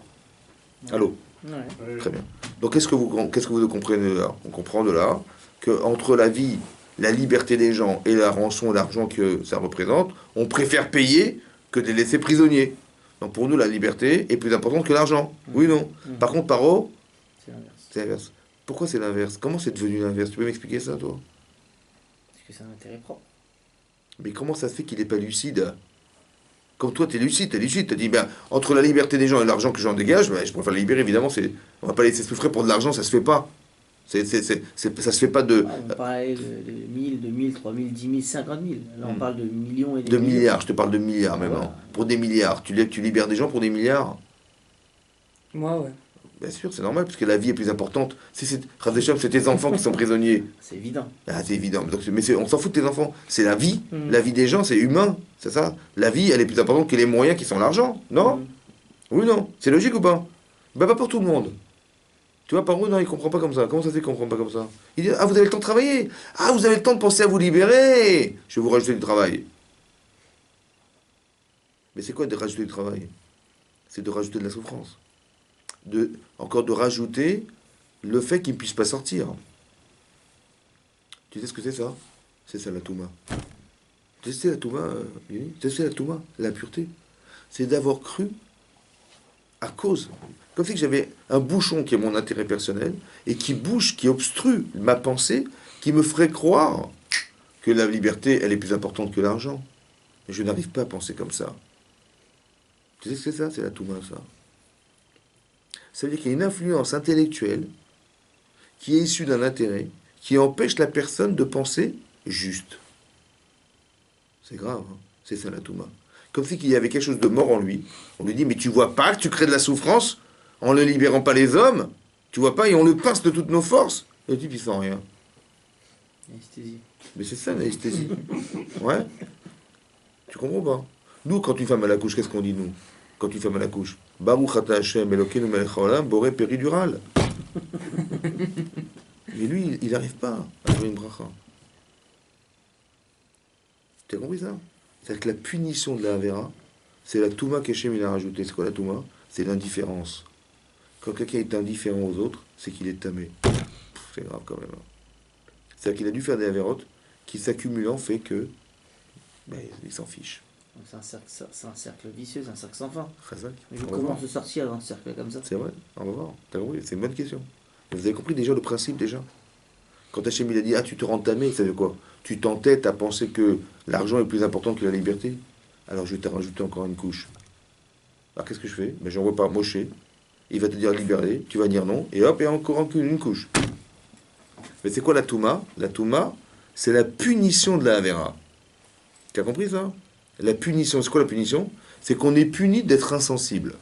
Allô? Ouais. Très bien. Donc qu'est-ce que vous comprenez de là? On comprend de là que entre la vie, la liberté des gens et la rançon et l'argent que ça représente, on préfère payer que de les laisser prisonniers. Donc pour nous, la liberté est plus importante que l'argent. Oui ou non? Par contre, Paro, C'est l'inverse. c'est l'inverse. Pourquoi c'est l'inverse? Comment c'est devenu l'inverse? Tu peux m'expliquer ça, toi? Parce que c'est un intérêt propre. Mais comment ça se fait qu'il n'est pas lucide? Comme toi, tu es lucide, tu dis, ben, entre la liberté des gens et l'argent que j'en dégage, ben, je préfère la libérer, évidemment, on va pas laisser souffrir pour de l'argent, ça se fait pas. Ça se fait pas de, On parlait de 1000, 2000, 3000, 10 000, 50 000. Là, on parle de millions et des de millions. milliards, je te parle de milliards même. Voilà. Hein. Pour des milliards, tu libères des gens pour des milliards? Moi, ouais. Bien sûr, c'est normal, parce que la vie est plus importante. Si c'est tes enfants qui sont prisonniers, C'est évident. ah, c'est évident. Donc, on s'en fout de tes enfants. C'est la vie. La vie des gens, c'est humain. C'est ça. La vie, elle est plus importante que les moyens qui sont l'argent. Non? Oui ou non? C'est logique ou pas? Ben, pas pour tout le monde. Tu vois, Paro, non, il comprend pas comme ça. Comment ça se fait qu'il comprend pas comme ça? Il dit, ah, vous avez le temps de travailler. Ah, vous avez le temps de penser à vous libérer. Je vais vous rajouter du travail. Mais c'est quoi de rajouter du travail? C'est de rajouter de la souffrance. Encore de rajouter le fait qu'il ne puisse pas sortir. Tu sais ce que c'est ça? C'est ça la Touma. Tu sais la Touma, Yoni? Tu sais la Touma, la pureté. C'est d'avoir cru à cause. Comme si que j'avais un bouchon qui est mon intérêt personnel et qui bouche, qui obstrue ma pensée, qui me ferait croire que la liberté, elle est plus importante que l'argent. Et je n'arrive pas à penser comme ça. Tu sais ce que c'est ça? C'est la Touma, ça. Ça veut dire qu'il y a une influence intellectuelle qui est issue d'un intérêt qui empêche la personne de penser juste. C'est grave, hein. C'est ça la Touma. Comme si qu'il y avait quelque chose de mort en lui. On lui dit, mais tu vois pas que tu crées de la souffrance en ne libérant pas les hommes? Tu vois pas? Et on le pince de toutes nos forces. Et le type, il sent rien. Anesthésie. Mais c'est ça l'anesthésie. Ouais. Tu comprends pas? Nous, quand une femme à la couche, qu'est-ce qu'on dit, nous? Quand une femme à la couche, Baruch ata Hashem Elokeinu melech haolam boré péridural. Mais lui, il n'arrive pas à jouer une bracha. Tu as compris ça? C'est-à-dire que la punition de la Havera, c'est la Touma qu'Hachem il a rajouté. C'est quoi la Touma? C'est l'indifférence. Quand quelqu'un est indifférent aux autres, c'est qu'il est tamé. C'est grave quand même. Hein. C'est-à-dire qu'il a dû faire des Haverotes qui s'accumulant fait que ben, il s'en fiche. C'est un cercle vicieux, c'est un cercle sans fin. Chazak. Mais On va comment voir. se sortir d'un cercle comme ça? C'est vrai, on va voir. T'as compris? C'est une bonne question. Mais vous avez compris déjà le principe déjà? Quand Hachem il a dit, ah tu te rends tamé, ça veut quoi? Tu t'entêtes à penser que l'argent est plus important que la liberté? Alors je vais te rajouter encore une couche. Alors qu'est-ce que je fais? Ben, j'envoie par Moshe, il va te dire libérer, tu vas dire non, et hop, et encore une couche. Mais c'est quoi la Touma? La Touma, c'est la punition de la Havera. Tu as compris ça? La punition, c'est quoi la punition? C'est qu'on est puni d'être insensible.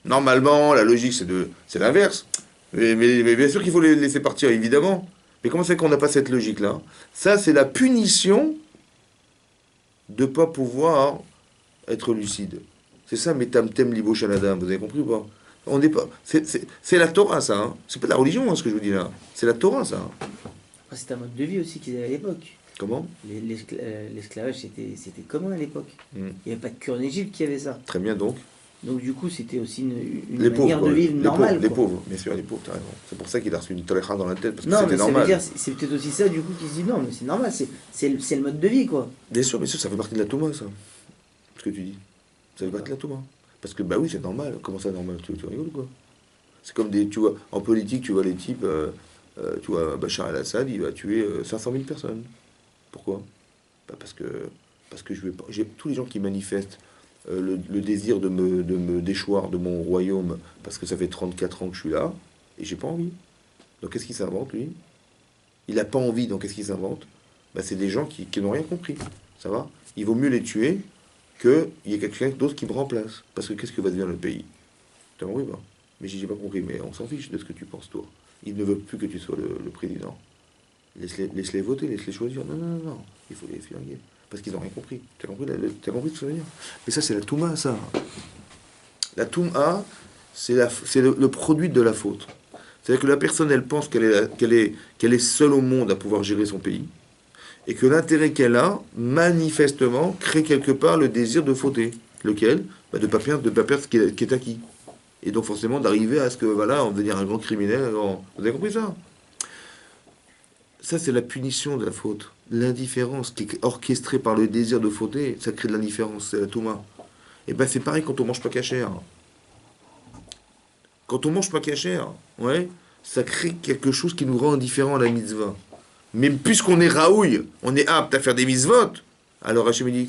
Normalement, la logique, c'est l'inverse. Mais bien sûr qu'il faut les laisser partir, évidemment. Mais comment c'est qu'on n'a pas cette logique-là? Ça, c'est la punition de ne pas pouvoir être lucide. C'est ça, metamtem libo shanadam. Vous avez compris ou pas? On n'est pas. C'est la Torah, ça. Hein. C'est pas de la religion, hein, ce que je vous dis là. C'est la Torah, ça. Hein. Après, c'était un mode de vie aussi qu'ils avaient à l'époque. Comment? L'esclavage, c'était commun à l'époque. Mm. Il n'y avait pas de cure en Égypte qui avait ça. Très bien, donc. Donc du coup, c'était aussi une Les manière pauvres, de vivre normale. Les quoi. pauvres, bien sûr, les pauvres, t'as raison. C'est pour ça qu'il a reçu une toléra dans la tête, parce que Non, c'était mais ça veut normal. dire, c'est peut-être aussi ça du coup qui se dit non, mais c'est normal, c'est le mode de vie quoi. Bien sûr, ça fait partie de la Touma, ça. Ce que tu dis. Ça fait partie de la Touma. Parce que, bah oui, c'est normal. Comment ça, normal? Tu rigoles ou quoi? C'est comme tu vois, en politique, tu vois les types, tu vois, Bachar el-Assad, il va tuer 500 000 personnes. Pourquoi? Bah parce que tous les gens qui manifestent le désir de me déchoir de mon royaume parce que ça fait 34 ans que je suis là et j'ai pas envie. Donc qu'est-ce qu'il s'invente lui? Il n'a pas envie, donc qu'est-ce qu'il s'invente? Bah, c'est des gens qui n'ont rien compris. Ça va? Il vaut mieux les tuer qu'il y ait quelqu'un d'autre qui me remplace. Parce que qu'est-ce que va devenir le pays? T'as compris pas? Mais j'ai pas compris, mais on s'en fiche de ce que tu penses toi. Ils ne veulent plus que tu sois le président. Laisse-les voter, laisse-les choisir. Non, non, non, non. Il faut les flinguer. Parce qu'ils n'ont rien compris. T'as compris ce que ça veut dire? Mais ça, c'est la Touma, ça. La Touma, c'est le produit de la faute. C'est-à-dire que la personne, elle pense qu'elle est seule au monde à pouvoir gérer son pays. Et que l'intérêt qu'elle a, manifestement, crée quelque part le désir de fauter. Lequel? Bah, de pas perdre ce qui est acquis. Et donc forcément d'arriver à ce que, voilà, on va devenir un grand criminel. Vous avez compris ça? Ça, c'est la punition de la faute. L'indifférence qui est orchestrée par le désir de fauter, ça crée de l'indifférence, c'est la touma. Et ben c'est pareil quand on mange pas cachère. Quand on mange pas cachère, ouais, ça crée quelque chose qui nous rend indifférent à la mitzvah. Mais puisqu'on est raouille, on est apte à faire des mitzvot, alors Hachem dit,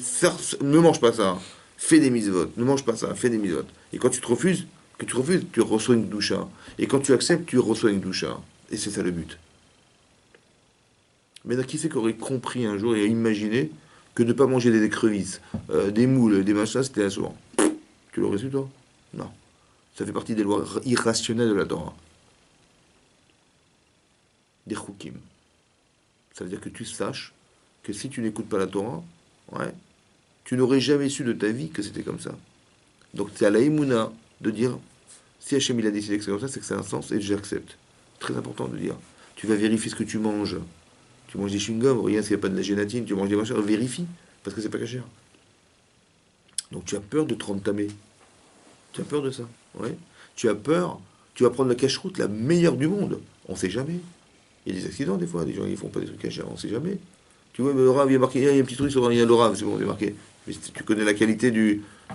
ne mange pas ça, fais des mitzvot, ne mange pas ça, fais des mitzvot. Et quand tu te refuses, tu reçois une doucha. Et quand tu acceptes, tu reçois une doucha. Et c'est ça le but. Mais qui c'est qui aurait compris un jour et imaginé que de ne pas manger des écrevisses, des moules, des machins, c'était assourd? Tu l'aurais su, toi? Non. Ça fait partie des lois irrationnelles de la Torah. Des choukim. Ça veut dire que tu saches que si tu n'écoutes pas la Torah, ouais, tu n'aurais jamais su de ta vie que c'était comme ça. Donc c'est à la Emouna de dire, si Hachem il a décidé que c'est comme ça, c'est que ça a un sens et j'accepte. Très important de dire. Tu vas vérifier ce que tu manges. Tu manges des chewing-gums, regarde s'il n'y a pas de la gélatine, tu manges des machins, vérifie, parce que c'est pas caché. Donc tu as peur de te rendre tamé. Tu as peur de ça, ouais. Tu as peur, tu vas prendre la cache-route la meilleure du monde. On sait jamais. Il y a des accidents des fois, des gens ils font pas des trucs cachés, on sait jamais. Tu vois, le rave, il y a marqué, il y a un petit truc sur il y a le rave, c'est bon, il est marqué. Mais tu connais la qualité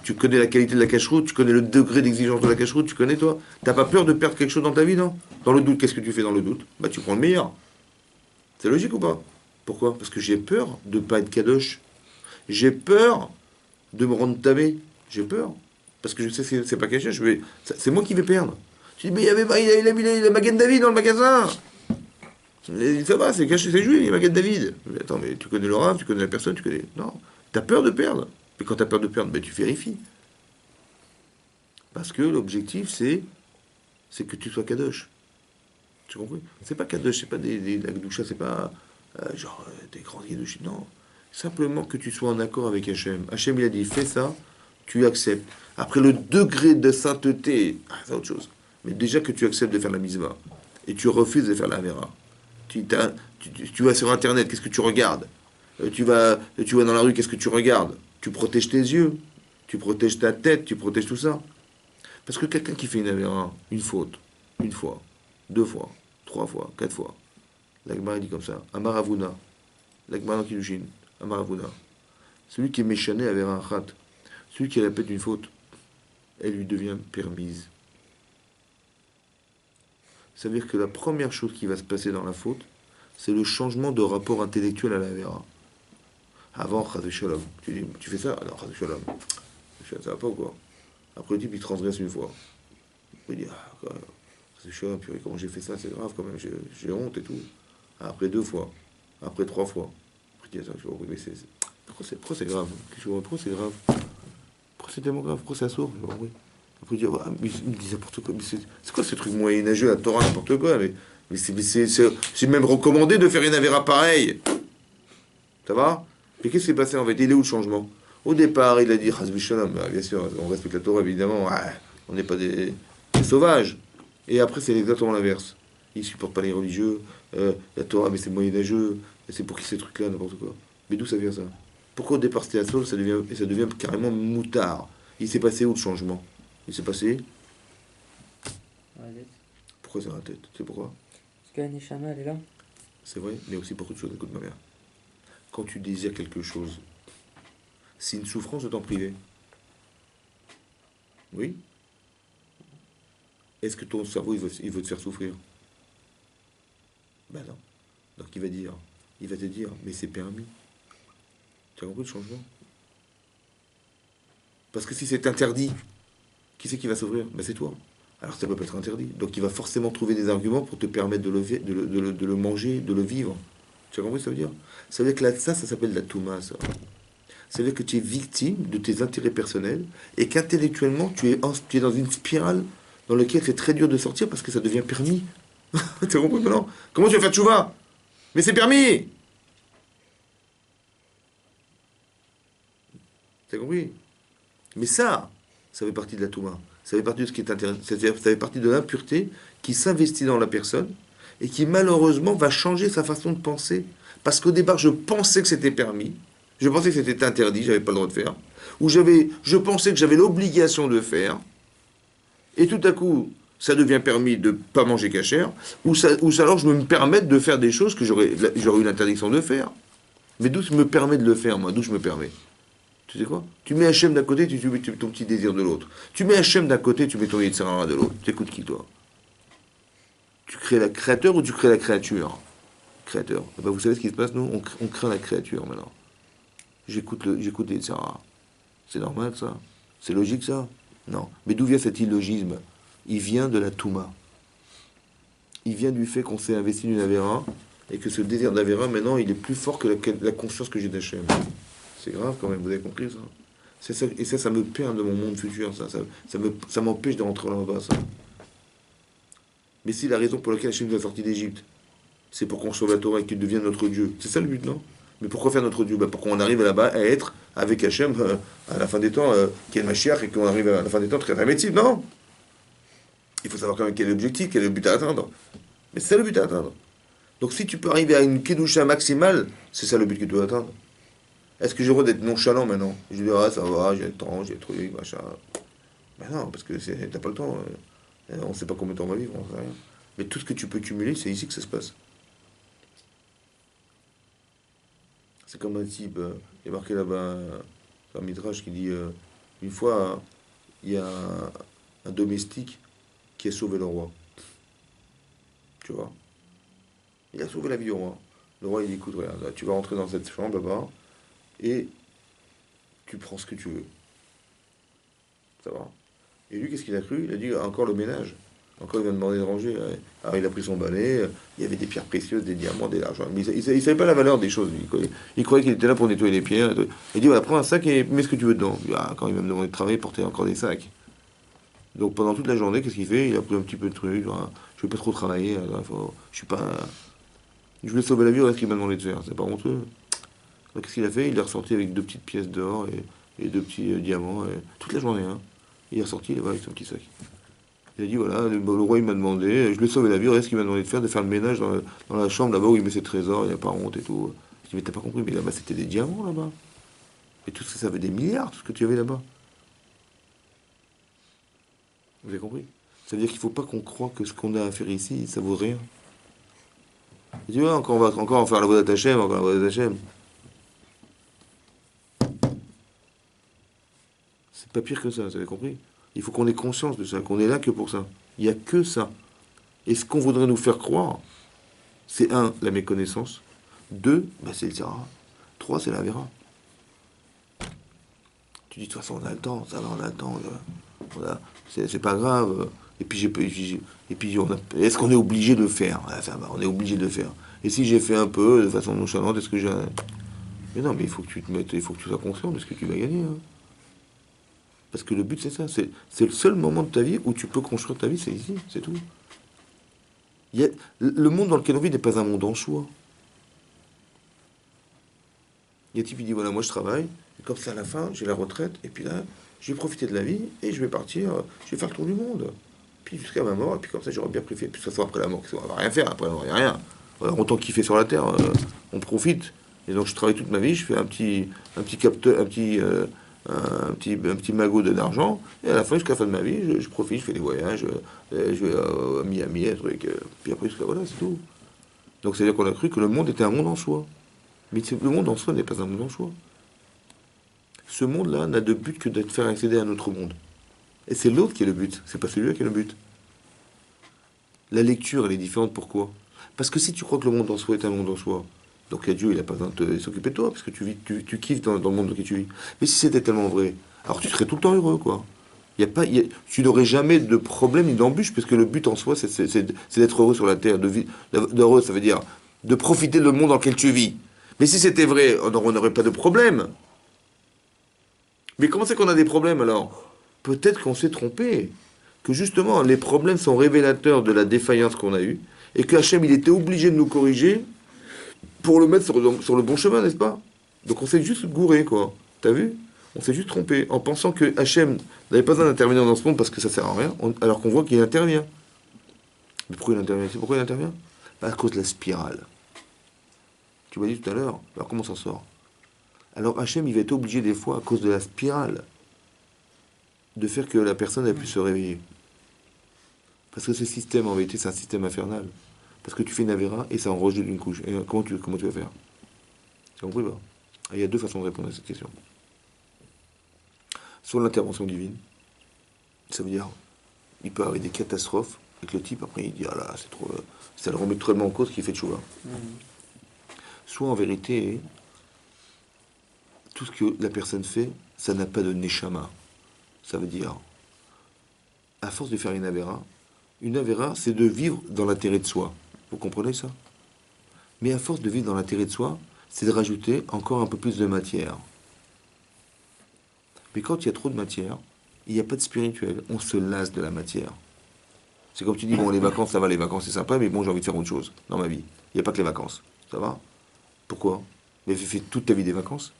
tu connais la qualité de la cache-route, tu connais le degré d'exigence de la cache-route, tu connais toi. T'as pas peur de perdre quelque chose dans ta vie, non? Dans le doute, qu'est-ce que tu fais dans le doute? Bah tu prends le meilleur. C'est logique ou pas? Pourquoi? Parce que j'ai peur de ne pas être kadosh. J'ai peur de me rendre tamé. J'ai peur. Parce que je sais que c'est pas caché. C'est moi qui vais perdre. Je dis, mais il a mis la Magen David dans le magasin. Ça va, c'est caché, c'est joué, il y a Magen David. Mais attends, mais tu connais le rave, tu connais la personne, tu connais. Non. T'as peur de perdre. Et quand t'as peur de perdre, ben, tu vérifies. Parce que l'objectif, c'est que tu sois kadosh. Tu comprends? C'est pas kadosh, c'est pas la gdoucha, c'est pas des grands guidouches. Non. Simplement que tu sois en accord avec Hachem. Hachem, il a dit, fais ça, tu acceptes. Après, le degré de sainteté, c'est autre chose. Mais déjà que tu acceptes de faire la mitzvah, et tu refuses de faire la vera. Tu vas sur Internet, qu'est-ce que tu regardes? Tu vas dans la rue, qu'est-ce que tu regardes? Tu protèges tes yeux, tu protèges ta tête, tu protèges tout ça. Parce que quelqu'un qui fait une avéra, une faute, une fois, deux fois, trois fois, quatre fois, l'Agmara dit comme ça, Amaravuna, l'Agmara Kiddushin, Amaravuna, celui qui est méchané avec un khat, celui qui répète une faute, elle lui devient permise. Ça veut dire que la première chose qui va se passer dans la faute, c'est le changement de rapport intellectuel à la vera. Avant, Chaz Shalom, tu dis, tu fais ça? Alors, Chaz Shalom, ça va pas ou quoi? Après, le type, il transgresse une fois. Il dit, ah, quoi, Chaz Shalom, purée, comment j'ai fait ça? C'est grave quand même, j'ai honte et tout. Après deux fois, après trois fois. Après, il dit, attends, mais pourquoi c'est grave? Pourquoi c'est grave? Pourquoi c'est tellement grave? Pourquoi ça sort? Après, il dit, ah, mais il me dit n'importe quoi. Mais c'est quoi ce truc moyenâgeux, la Torah, n'importe quoi? Mais c'est même recommandé de faire une avéra pareille. Ça va? Mais qu'est-ce qui s'est passé en fait? Il est où le changement? Au départ, il a dit, Chaz v'shalom, bien sûr, on respecte la Torah, évidemment, on n'est pas des sauvages. Et après, c'est exactement l'inverse. Il ne supporte pas les religieux, la Torah, mais c'est moyenâgeux, c'est pour qui ces trucs-là, n'importe quoi. Mais d'où ça vient ça? Pourquoi au départ c'était Asol, ça devient carrément moutard? Il s'est passé où le changement? Il s'est passé? Pourquoi c'est dans la tête? C'est pourquoi? Parce que la Neshama, elle est là. C'est vrai, mais aussi pour autre chose, écoute ma mère. Quand tu désires quelque chose, c'est une souffrance de t'en priver. Oui? Est-ce que ton cerveau, il veut te faire souffrir? Ben non. Donc il va te dire, mais c'est permis. Tu as compris le changement? Parce que si c'est interdit, qui c'est qui va s'ouvrir? Ben c'est toi. Alors ça peut pas être interdit. Donc il va forcément trouver des arguments pour te permettre de le manger, de le vivre. Tu as compris ce que ça veut dire? Ça veut dire que là, ça s'appelle la touma, ça. Ça veut dire que tu es victime de tes intérêts personnels et qu'intellectuellement, tu es dans une spirale dans laquelle c'est très dur de sortir parce que ça devient permis. Tu as compris maintenant? Comment tu vas faire tchouva? Mais c'est permis! Tu as compris? Mais ça fait partie de la touma. Ça fait partie de ce qui est intéressant. Ça fait partie de l'impureté qui s'investit dans la personne et qui malheureusement va changer sa façon de penser. Parce qu'au départ, je pensais que c'était permis. Je pensais que c'était interdit, j'avais pas le droit de faire. Ou je pensais que j'avais l'obligation de faire. Et tout à coup, ça devient permis de pas manger cachère. Ou alors je me permets de faire des choses que j'aurais eu l'interdiction de faire. Mais d'où je me permets de le faire, moi? D'où je me permets? Tu sais quoi? Tu mets Hachem d'un côté, tu mets ton petit désir de l'autre. Tu mets Hachem d'un côté, tu mets ton Yetzirara de l'autre. Tu écoutes qui, toi? Tu crées la créateur ou tu crées la créature? Créateur. Et ben vous savez ce qui se passe, nous? On crée la créature, maintenant. J'écoute les Yetzirara. C'est normal, ça? C'est logique, ça? Non. Mais d'où vient cet illogisme? Il vient de la Touma. Il vient du fait qu'on s'est investi d'une Avera et que ce désir d'Avera, maintenant, il est plus fort que la conscience que j'ai d'Hachem. C'est grave quand même, vous avez compris ça? C'est ça, et ça me perd de mon monde futur, ça m'empêche de rentrer là-bas, ça. Mais si la raison pour laquelle Hachem nous a sorti d'Égypte, c'est pour qu'on sauve la Torah et qu'il devienne notre Dieu, c'est ça le but, non? Mais pourquoi faire notre Dieu? Pour qu'on arrive là-bas à être avec Hachem à la fin des temps, qui est le Mashiach, et qu'on arrive à la fin des temps très médecine, non? Il faut savoir quand même quel est l'objectif, quel est le but à atteindre. Mais c'est ça le but à atteindre. Donc si tu peux arriver à une Kedusha maximale, c'est ça le but que tu dois atteindre. Est-ce que j'ai le droit d'être nonchalant maintenant? Je dis, ah ça va, j'ai le temps, j'ai le truc, machin. Ben non, parce que t'as pas le temps. On ne sait pas combien de temps on va vivre, on sait rien. Mais tout ce que tu peux cumuler, c'est ici que ça se passe. C'est comme un type, il y a marqué là-bas, un midrash qui dit, une fois, il y a un domestique qui a sauvé le roi. Tu vois? Il a sauvé la vie du roi. Le roi, il dit, écoute, regarde, là, tu vas rentrer dans cette chambre là-bas, et tu prends ce que tu veux. Ça va? Et lui, qu'est-ce qu'il a cru? Il a dit, encore le ménage. Encore, il vient demander de ranger. Alors, il a pris son balai, il y avait des pierres précieuses, des diamants, de l'argent. Mais il ne savait pas la valeur des choses, lui. Il croyait qu'il était là pour nettoyer les pierres. Il dit, voilà, prends un sac et mets ce que tu veux dedans. Quand il va me demander de travailler, porter encore des sacs. Donc, pendant toute la journée, qu'est-ce qu'il fait? Il a pris un petit peu de trucs. Voilà, je ne vais pas trop travailler. Je suis pas... Je voulais sauver la vie, voilà ce qu'il m'a demandé de faire. C'est pas honteux. Donc, qu'est-ce qu'il a fait? Il est ressorti avec 2 petites pièces d'or et 2 petits diamants. Toute la journée, hein. Il est ressorti, il est avec son petit sac. Il a dit, voilà, le roi il m'a demandé, je lui ai sauvé la vie, regarde ce qu'il m'a demandé de faire le ménage dans la chambre là-bas où il met ses trésors, il n'y a pas honte et tout. Je dis, mais t'as pas compris, mais là-bas c'était des diamants là-bas. Et tout ça, ça avait des milliards, tout ce que tu avais là-bas. Vous avez compris? Ça veut dire qu'il ne faut pas qu'on croie que ce qu'on a à faire ici, ça vaut rien. Il dit, ouais, on va encore faire la voie d'Hachem, encore la voie d'Hachem. C'est pas pire que ça, vous avez compris? Il faut qu'on ait conscience de ça, qu'on est là que pour ça. Il n'y a que ça. Et ce qu'on voudrait nous faire croire, c'est 1, la méconnaissance. 2, c'est le Zara. 3, c'est la Vera. Tu dis, de toute façon, on a le temps, ça va, on a le temps. Voilà. C'est pas grave. Et puis, est-ce qu'on est obligé de le faire? Ça va, on est obligé de le faire. Et si j'ai fait un peu, de façon nonchalante, est-ce que j'ai... Mais non, mais il faut que tu te mettes, il faut que tu sois conscient de ce que tu vas gagner. Hein. Parce que le but, c'est ça. C'est le seul moment de ta vie où tu peux construire ta vie, c'est ici, c'est tout. Le monde dans lequel on vit n'est pas un monde en soi. Il y a un type qui dit, voilà, moi je travaille, et comme ça à la fin, j'ai la retraite, et puis là, je vais profiter de la vie, et je vais partir, je vais faire le tour du monde. Puis jusqu'à ma mort, et puis comme ça, j'aurais bien préféré. Puis ça soit après la mort, on va rien faire, après on va rien. Alors, autant kiffer sur la terre, on profite. Et donc je travaille toute ma vie, je fais un petit capteur, un petit magot d'argent, et à la fin, jusqu'à la fin de ma vie, je profite, je fais des voyages, je vais à Miami, un truc, puis après, jusqu'à voilà, c'est tout. Donc c'est-à-dire qu'on a cru que le monde était un monde en soi. Mais le monde en soi n'est pas un monde en soi. Ce monde-là n'a de but que de te faire accéder à un autre monde. Et c'est l'autre qui est le but, c'est pas celui-là qui est le but. La lecture, elle est différente, pourquoi? Parce que si tu crois que le monde en soi est un monde en soi, donc Dieu, il n'a pas besoin de s'occuper de toi, parce que tu kiffes dans le monde dans lequel tu vis. Mais si c'était tellement vrai, alors tu serais tout le temps heureux, quoi. Y a pas, tu n'aurais jamais de problème ni d'embûche, parce que le but en soi, c'est d'être heureux sur la terre. D'heureux, ça veut dire de profiter du monde dans lequel tu vis. Mais si c'était vrai, on n'aurait pas de problème. Mais comment c'est qu'on a des problèmes alors? Peut-être qu'on s'est trompé. Que justement, les problèmes sont révélateurs de la défaillance qu'on a eue, et que Hachem, il était obligé de nous corriger pour le mettre sur le bon chemin, n'est-ce pas? Donc on s'est juste gouré, quoi. T'as vu? On s'est juste trompé en pensant que Hachem n'avait pas besoin d'intervenir dans ce monde parce que ça sert à rien, alors qu'on voit qu'il intervient. Mais pourquoi il intervient? C'est pourquoi il intervient? Bah, à cause de la spirale. Tu m'as dit tout à l'heure, alors comment ça sort? Alors Hachem, il va être obligé des fois, à cause de la spirale, de faire que la personne ait pu se réveiller. Parce que ce système, en vérité, c'est un système infernal. Parce que tu fais une avéra et ça enroge d'une couche. Et comment tu vas faire? Tu as compris, pas? Il y a deux façons de répondre à cette question. Soit l'intervention divine, ça veut dire, il peut arriver des catastrophes, et que le type, après, il dit, ah là, c'est trop... ça le remet tellement en cause qu'il fait tchouva. Soit, en vérité, tout ce que la personne fait, ça n'a pas de neshama. Ça veut dire, à force de faire une avéra, c'est de vivre dans l'intérêt de soi. Vous comprenez ça? Mais à force de vivre dans l'intérêt de soi, c'est de rajouter encore un peu plus de matière. Mais quand il y a trop de matière, il n'y a pas de spirituel. On se lasse de la matière. C'est comme tu dis, bon, les vacances, ça va, les vacances, c'est sympa, mais bon, j'ai envie de faire autre chose dans ma vie. Il n'y a pas que les vacances. Ça va? Pourquoi? Mais fais toute ta vie des vacances.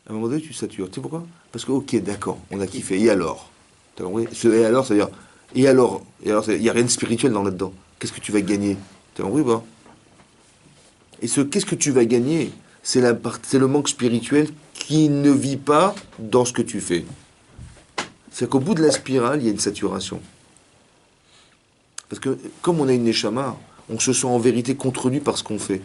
À un moment donné, tu satures. Tu sais pourquoi? Parce que, ok, d'accord, on a kiffé. Et alors? T'as compris? Ce et alors, ça veut dire, et alors? Et alors, il n'y a rien de spirituel dans là-dedans. Qu'est-ce que tu vas gagner? T'as compris ou pas? Et ce qu'est-ce que tu vas gagner? C'est le manque spirituel qui ne vit pas dans ce que tu fais. C'est qu'au bout de la spirale, il y a une saturation. Parce que, comme on a une neshama, on se sent en vérité contredit par ce qu'on fait.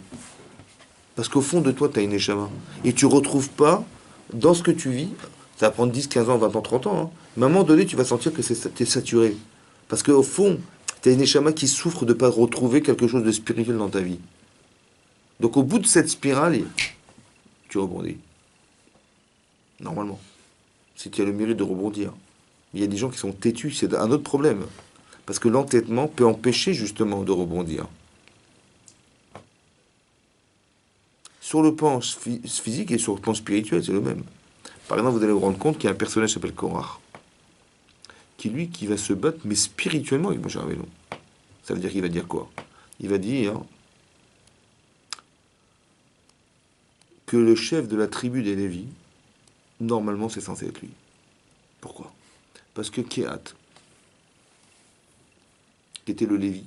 Parce qu'au fond de toi, tu as une neshama. Et tu ne retrouves pas, dans ce que tu vis, ça va prendre 10, 15 ans, 20 ans, 30 ans, hein, mais à un moment donné, tu vas sentir que tu es saturé. Parce qu'au fond, tu as une neshama qui souffre de ne pas retrouver quelque chose de spirituel dans ta vie. Donc au bout de cette spirale, tu rebondis. Normalement. Si tu as le mérite de rebondir. Il y a des gens qui sont têtus, c'est un autre problème. Parce que l'entêtement peut empêcher justement de rebondir. Sur le plan physique et sur le plan spirituel, c'est le même. Par exemple, vous allez vous rendre compte qu'il y a un personnage qui s'appelle Korach, qui va se battre, mais spirituellement avec Moshe Rabbeinu. Ça veut dire qu'il va dire quoi? Il va dire que le chef de la tribu des Lévis, normalement, c'est censé être lui. Pourquoi? Parce que Kehat, qui était le Lévi,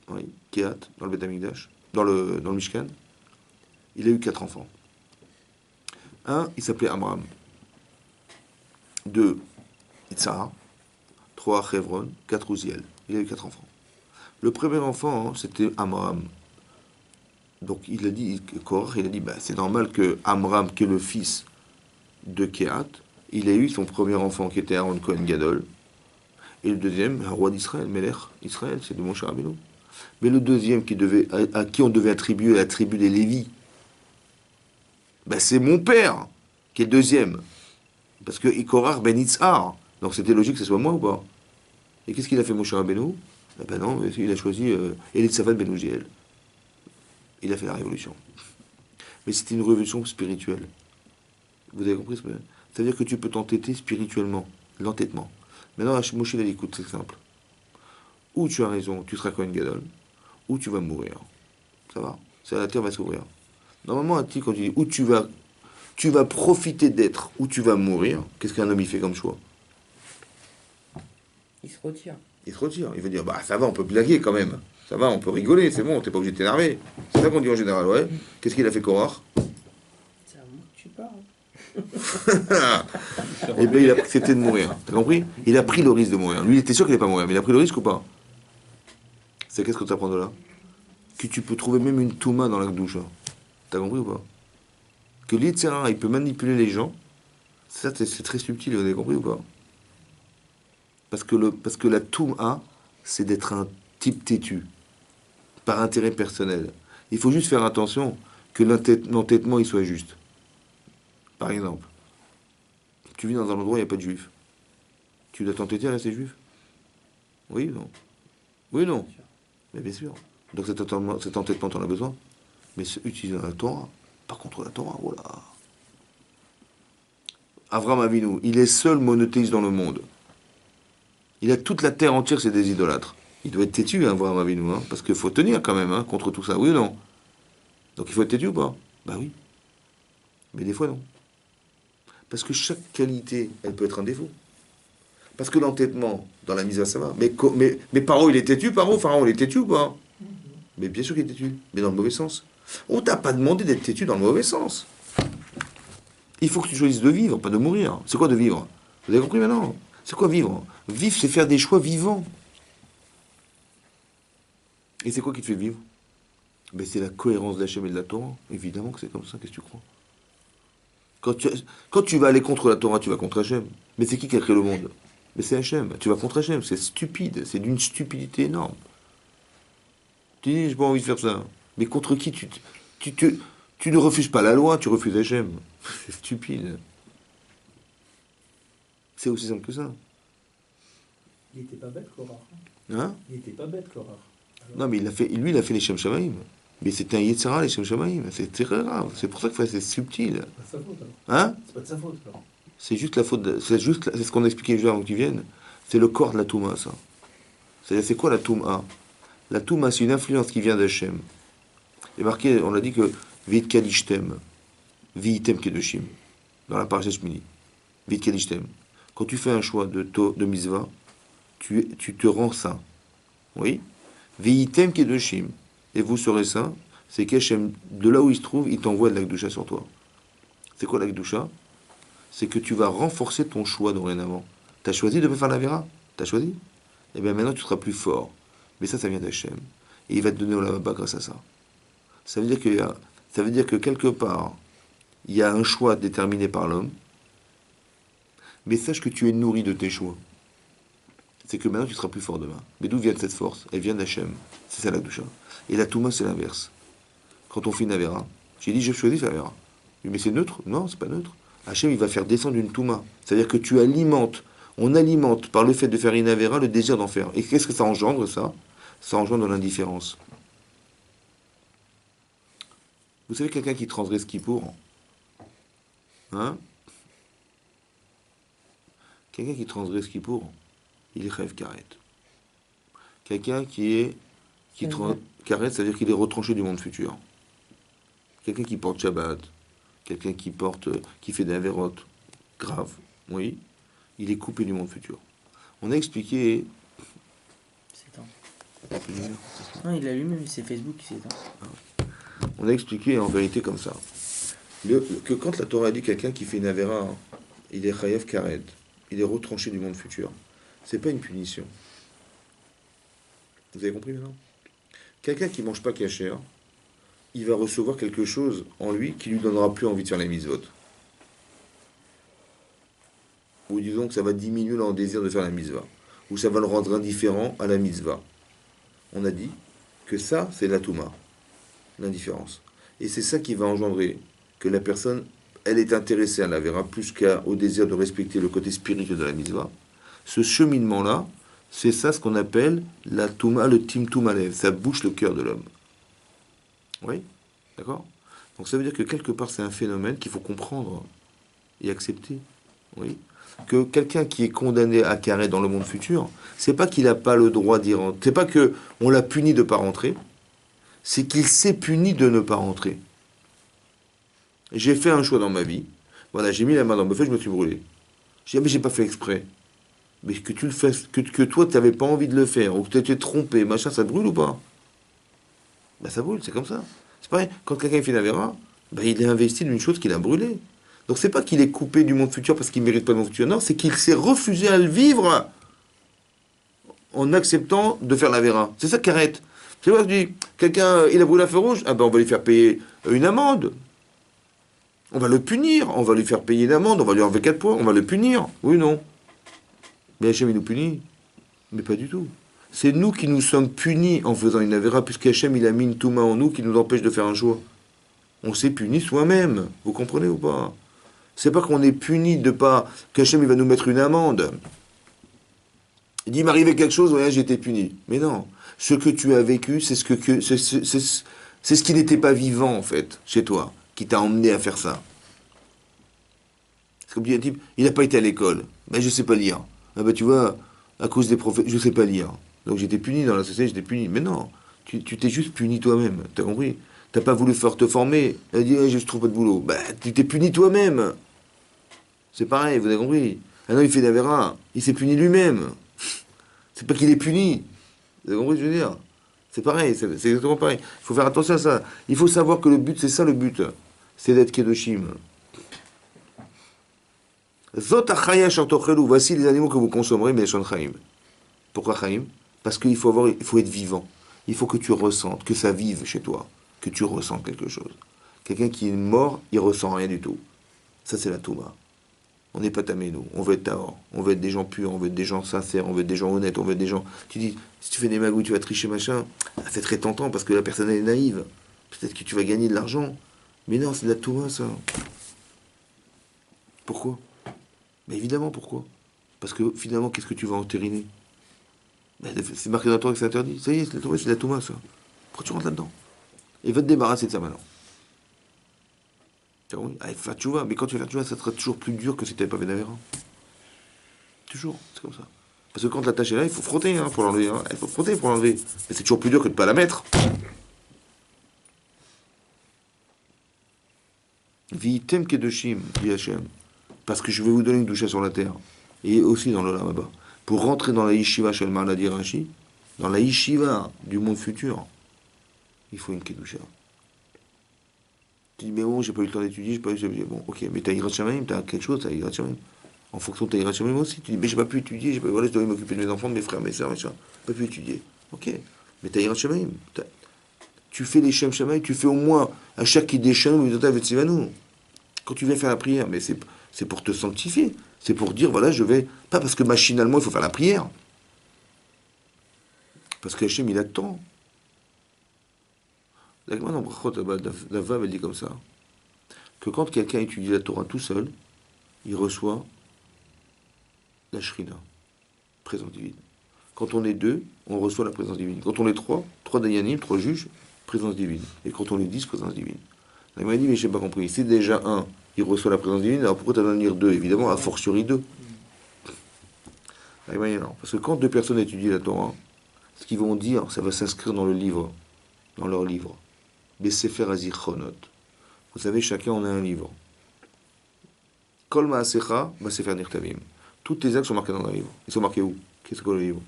oui, Kehat, dans le Beth Amikdash, dans le Mishkan, il a eu 4 enfants. Un, il s'appelait Amram. 2, Itzhar. 3, Chevron. 4, Uziel. Il a eu 4 enfants. Le premier enfant, c'était Amram. Donc il a dit, Korach, il a dit, bah, c'est normal que Amram, qui est le fils de Kehat, il ait eu son premier enfant qui était Aaron Cohen Gadol. Et le deuxième, un roi d'Israël, Melech Israël, c'est de Moshe Rabbeinu. Mais le deuxième à qui on devait attribuer la tribu des Lévis, ben c'est mon père qui est le deuxième. Parce que Korach ben Itzhar. Donc c'était logique que ce soit moi ou pas? Et qu'est-ce qu'il a fait Moshe Rabbeinu? Ben non, il a choisi Elitzaphat ben Uziel. Il a fait la révolution. Mais c'était une révolution spirituelle. Vous avez compris ce que ça veut dire que tu peux t'entêter spirituellement, l'entêtement. Maintenant, Moshe il a dit, écoute, c'est simple. Ou tu as raison, tu seras Kohen Gadol, ou tu vas mourir. Ça va? La terre va s'ouvrir. Normalement, quand tu dis où tu vas profiter d'être, où tu vas mourir, qu'est-ce qu'un homme il fait comme choix? Il se retire. Il se retire. Il veut dire, bah ça va, on peut blaguer quand même. Ça va, on peut rigoler, c'est bon, t'es pas obligé de t'énerver. C'est ça qu'on dit en général, ouais. Qu'est-ce qu'il a fait Korach? C'est à moi que tu parles. Eh bien, il a accepté de mourir. T'as compris? Il a pris le risque de mourir. Lui, il était sûr qu'il n'allait pas mourir, mais il a pris le risque ou pas? C'est qu'est-ce que tu apprends de là? Que tu peux trouver même une touma dans la douche. T'as compris ou pas? Que l'Yitzhara, il peut manipuler les gens. Ça, c'est très subtil, vous avez compris ou pas? Parce que la touma, c'est d'être un type têtu. Par intérêt personnel. Il faut juste faire attention que l'entêtement, il soit juste. Par exemple. Tu vis dans un endroit où il n'y a pas de juifs. Tu dois t'entêter à rester juif? Oui ou non? Oui ou non? Mais bien sûr. Donc cet entêtement, tu en as besoin. Mais c'est utilisé dans la Torah. Pas contre la Torah, voilà. Avram Avinu, il est seul monothéiste dans le monde. Il a toute la terre entière, c'est des idolâtres. Il doit être têtu, hein, Avram Avinu, hein, parce qu'il faut tenir quand même, hein, contre tout ça, oui ou non? Donc il faut être têtu ou pas? Bah oui. Mais des fois non. Parce que chaque qualité, elle peut être un défaut. Parce que l'entêtement, dans la mise à ça va. Mais Paro, il est têtu, Pharaon, il est têtu ou pas? Mais bien sûr qu'il est têtu, mais dans le mauvais sens. On t'a pas demandé d'être têtu dans le mauvais sens. Il faut que tu choisisses de vivre, pas de mourir. C'est quoi de vivre? Vous avez compris maintenant? C'est quoi vivre? Vivre, c'est faire des choix vivants. Et c'est quoi qui te fait vivre? Ben, c'est la cohérence d'Hachem et de la Torah. Évidemment que c'est comme ça, qu'est-ce que tu crois? Quand tu vas aller contre la Torah, tu vas contre Hachem. Mais c'est qui a créé le monde? Mais c'est Hachem. Tu vas contre Hachem, c'est stupide. C'est d'une stupidité énorme. Tu dis, j'ai pas envie de faire ça. Mais contre qui tu ne refuses pas la loi, tu refuses Hachem. C'est stupide. C'est aussi simple que ça. Il était pas bête, Korach. Hein? Il était pas bête, Korach. Non, mais lui, il a fait les Shem Shamaïm. Mais c'était un Yetzara, les Shem Shamaïm. C'est très grave. C'est pour ça que c'est subtil. C'est pas de sa faute, alors. Hein? C'est pas de sa faute, alors. C'est juste la faute. C'est ce qu'on a expliqué juste avant que tu viennes. C'est le corps de la Touma, ça. C'est-à-dire, c'est quoi la Touma? La Touma, c'est une influence qui vient d'Hachem. Il est marqué, on a dit que Vit Kadishtem, Viitem Kedoshim, dans la parasha Shmini. Vit Kadishtem. Quand tu fais un choix de Mitzvah, tu te rends saint. Oui? Viitem Kedoshim. Et vous serez saint, c'est qu'Hachem, de là où il se trouve, il t'envoie de la Kedusha sur toi. C'est quoi la Kedusha? C'est que tu vas renforcer ton choix dorénavant. Tu as choisi de ne pas faire la Vera? Tu as choisi? Et bien maintenant tu seras plus fort. Mais ça vient d'Hachem. Et il va te donner au lavaba grâce à ça. Ça veut dire que quelque part, il y a un choix déterminé par l'homme. Mais sache que tu es nourri de tes choix. C'est que maintenant tu seras plus fort demain. Mais d'où vient cette force? Elle vient d'Hachem. C'est ça la Kedusha. Et la Touma, c'est l'inverse. Quand on fait une Avera, j'ai dit, je choisis la Avera. Mais c'est neutre? Non, c'est pas neutre. Hachem, il va faire descendre une Touma. C'est-à-dire que on alimente par le fait de faire une Avera le désir d'en faire. Et qu'est-ce que ça engendre, ça? Ça engendre de l'indifférence. Vous savez, quelqu'un qui transgresse Kippour, hein? Quelqu'un qui transgresse Kippour, il rêve Karet. Quelqu'un Karet, c'est-à-dire qu'il est retranché du monde futur. Quelqu'un qui porte Shabbat, quelqu'un qui fait des avérotes graves, oui, il est coupé du monde futur. On a expliqué. C'est temps. Non, il l'a lui-même, c'est Facebook qui s'éteint. On a expliqué en vérité comme ça. Que quand la Torah dit quelqu'un qui fait une avéra, hein, il est chayav karet, il est retranché du monde futur. C'est pas une punition. Vous avez compris maintenant? Quelqu'un qui mange pas kasher, il va recevoir quelque chose en lui qui lui donnera plus envie de faire les mitzvot. Ou disons que ça va diminuer le désir de faire la mitzvah. Ou ça va le rendre indifférent à la mitzvah. On a dit que ça, c'est la touma, l'indifférence. Et c'est ça qui va engendrer que la personne, elle est intéressée à la vera plus qu'au désir de respecter le côté spirituel de la mitzvah. Ce cheminement-là, c'est ça ce qu'on appelle la touma, le timtum alev. Ça bouche le cœur de l'homme. Oui? D'accord? Donc ça veut dire que quelque part, c'est un phénomène qu'il faut comprendre et accepter. Oui? Que quelqu'un qui est condamné à carré dans le monde futur, c'est pas qu'il n'a pas le droit d'y rentrer. C'est pas que on l'a puni de ne pas rentrer. C'est qu'il s'est puni de ne pas rentrer. J'ai fait un choix dans ma vie. Voilà, j'ai mis la main dans le feu, je me suis brûlé. J'ai dit, mais j'ai pas fait exprès. Mais que tu le fais, que toi, tu n'avais pas envie de le faire, ou que tu étais trompé, machin, ça brûle ou pas? Ben ça brûle, c'est comme ça. C'est pareil, quand quelqu'un fait une avéra, ben, il est investi d'une chose qu'il a brûlée. Donc c'est pas qu'il est coupé du monde futur parce qu'il ne mérite pas le monde futur, non, c'est qu'il s'est refusé à le vivre en acceptant de faire l'avéra. C'est ça qui arrête. C'est vrai, je dis, quelqu'un, il a brûlé un feu rouge, ah ben on va lui faire payer une amende. On va le punir, on va lui faire payer une amende, on va lui enlever 4 points, on va le punir. Oui, non. Mais Hachem, il nous punit. Mais pas du tout. C'est nous qui nous sommes punis en faisant une avéra, puisqu'Hachem, il a mis une touma en nous qui nous empêche de faire un choix. On s'est puni soi-même. Vous comprenez ou pas? C'est pas qu'on est puni de pas, qu'Hachem il va nous mettre une amende. Il dit, il m'arrivait quelque chose, ouais, j'ai été puni. Mais non, ce que tu as vécu, c'est ce qui n'était pas vivant, en fait, chez toi, qui t'a emmené à faire ça. C'est comme dit un type, il n'a pas été à l'école. Ben, je sais pas lire. Ah ben, tu vois, à cause des profs, je sais pas lire. Donc j'étais puni dans la société, j'étais puni. Mais non, tu t'es juste puni toi-même, t'as compris? T'as pas voulu faire te former. Elle dit, je trouve pas de boulot. Ben, tu t'es puni toi-même. C'est pareil, vous avez compris? Ah non, il fait d'Avera, il s'est puni lui-même. C'est pas qu'il est puni. Vous avez compris ce que je veux dire? C'est pareil, c'est exactement pareil. Il faut faire attention à ça. Il faut savoir que le but, c'est ça le but. C'est d'être Kedoshim. Zot achaya shantochelu. Voici les animaux que vous consommerez, mais Shon Chaim. Pourquoi Chaim? Parce qu'il faut être vivant. Il faut que tu ressentes, que ça vive chez toi, que tu ressentes quelque chose. Quelqu'un qui est mort, il ressent rien du tout. Ça, c'est la Touma. On n'est pas tamé, nous. On veut être Tahor. On veut être des gens purs, on veut être des gens sincères, on veut être des gens honnêtes, on veut être des gens. Tu dis, si tu fais des magouilles, tu vas tricher, machin, c'est très tentant parce que la personne elle est naïve. Peut-être que tu vas gagner de l'argent. Mais non, c'est de la Touma, ça. Pourquoi? Mais évidemment, pourquoi? Parce que finalement, qu'est-ce que tu vas entériner? Ben, c'est marqué dans la Torah que c'est interdit. Ça y est, c'est de la Touma, ça. Pourquoi tu rentres là-dedans? Et va te débarrasser de ça maintenant. Oui, tu vois, mais quand tu vas faire tu vois, ça sera toujours plus dur que si tu n'avais pas fait d'Avera. Toujours, c'est comme ça. Parce que quand la tâche est là, il faut frotter pour l'enlever. Hein. Il faut frotter pour l'enlever. Mais c'est toujours plus dur que de ne pas la mettre. Vitem kedoshim, dit Hachem. Parce que je vais vous donner une douche sur la terre. Et aussi dans l'Olam là-bas. Pour rentrer dans la yeshiva shel Maladi Rashi, dans la yeshiva du monde futur, il faut une kedusha. Tu dis, mais bon, j'ai pas eu le temps d'étudier, j'ai pas eu. Bon, ok, mais t'as Yirat Shamayim, t'as quelque chose, t'as Yirat Shamayim. En fonction de ta Yirat Shamayim aussi. Tu dis, mais j'ai pas pu étudier, voilà, je dois m'occuper de mes enfants, de mes frères, mes sœurs, machin. Pas pu étudier. Ok, mais t'as Yirat Shamayim. Tu fais les Shem Shamayim, tu fais au moins à chaque idée Shem, quand tu viens faire la prière, mais c'est pour te sanctifier. C'est pour dire, voilà, je vais. Pas parce que machinalement il faut faire la prière. Parce que Hachem, il attend. La Gemara dans Brachot, la Vav, elle dit comme ça, que quand quelqu'un étudie la Torah tout seul, il reçoit la Shrina, présence divine. Quand on est deux, on reçoit la présence divine. Quand on est trois Dayanim, trois juges, présence divine. Et quand on est 10, présence divine. La Gemara dit, mais je n'ai pas compris. Si déjà un, il reçoit la présence divine, alors pourquoi t'en donner deux? Évidemment, a fortiori deux. La Gemara dit, non. Parce que quand deux personnes étudient la Torah, ce qu'ils vont dire, ça va s'inscrire dans le livre, dans leur livre. Besefer Azichronot. Vous savez, chacun on a un livre. Kol Maasecha, Besefer Nirtavim. Tous tes actes sont marqués dans un livre. Ils sont marqués où? Qu'est-ce que le livre?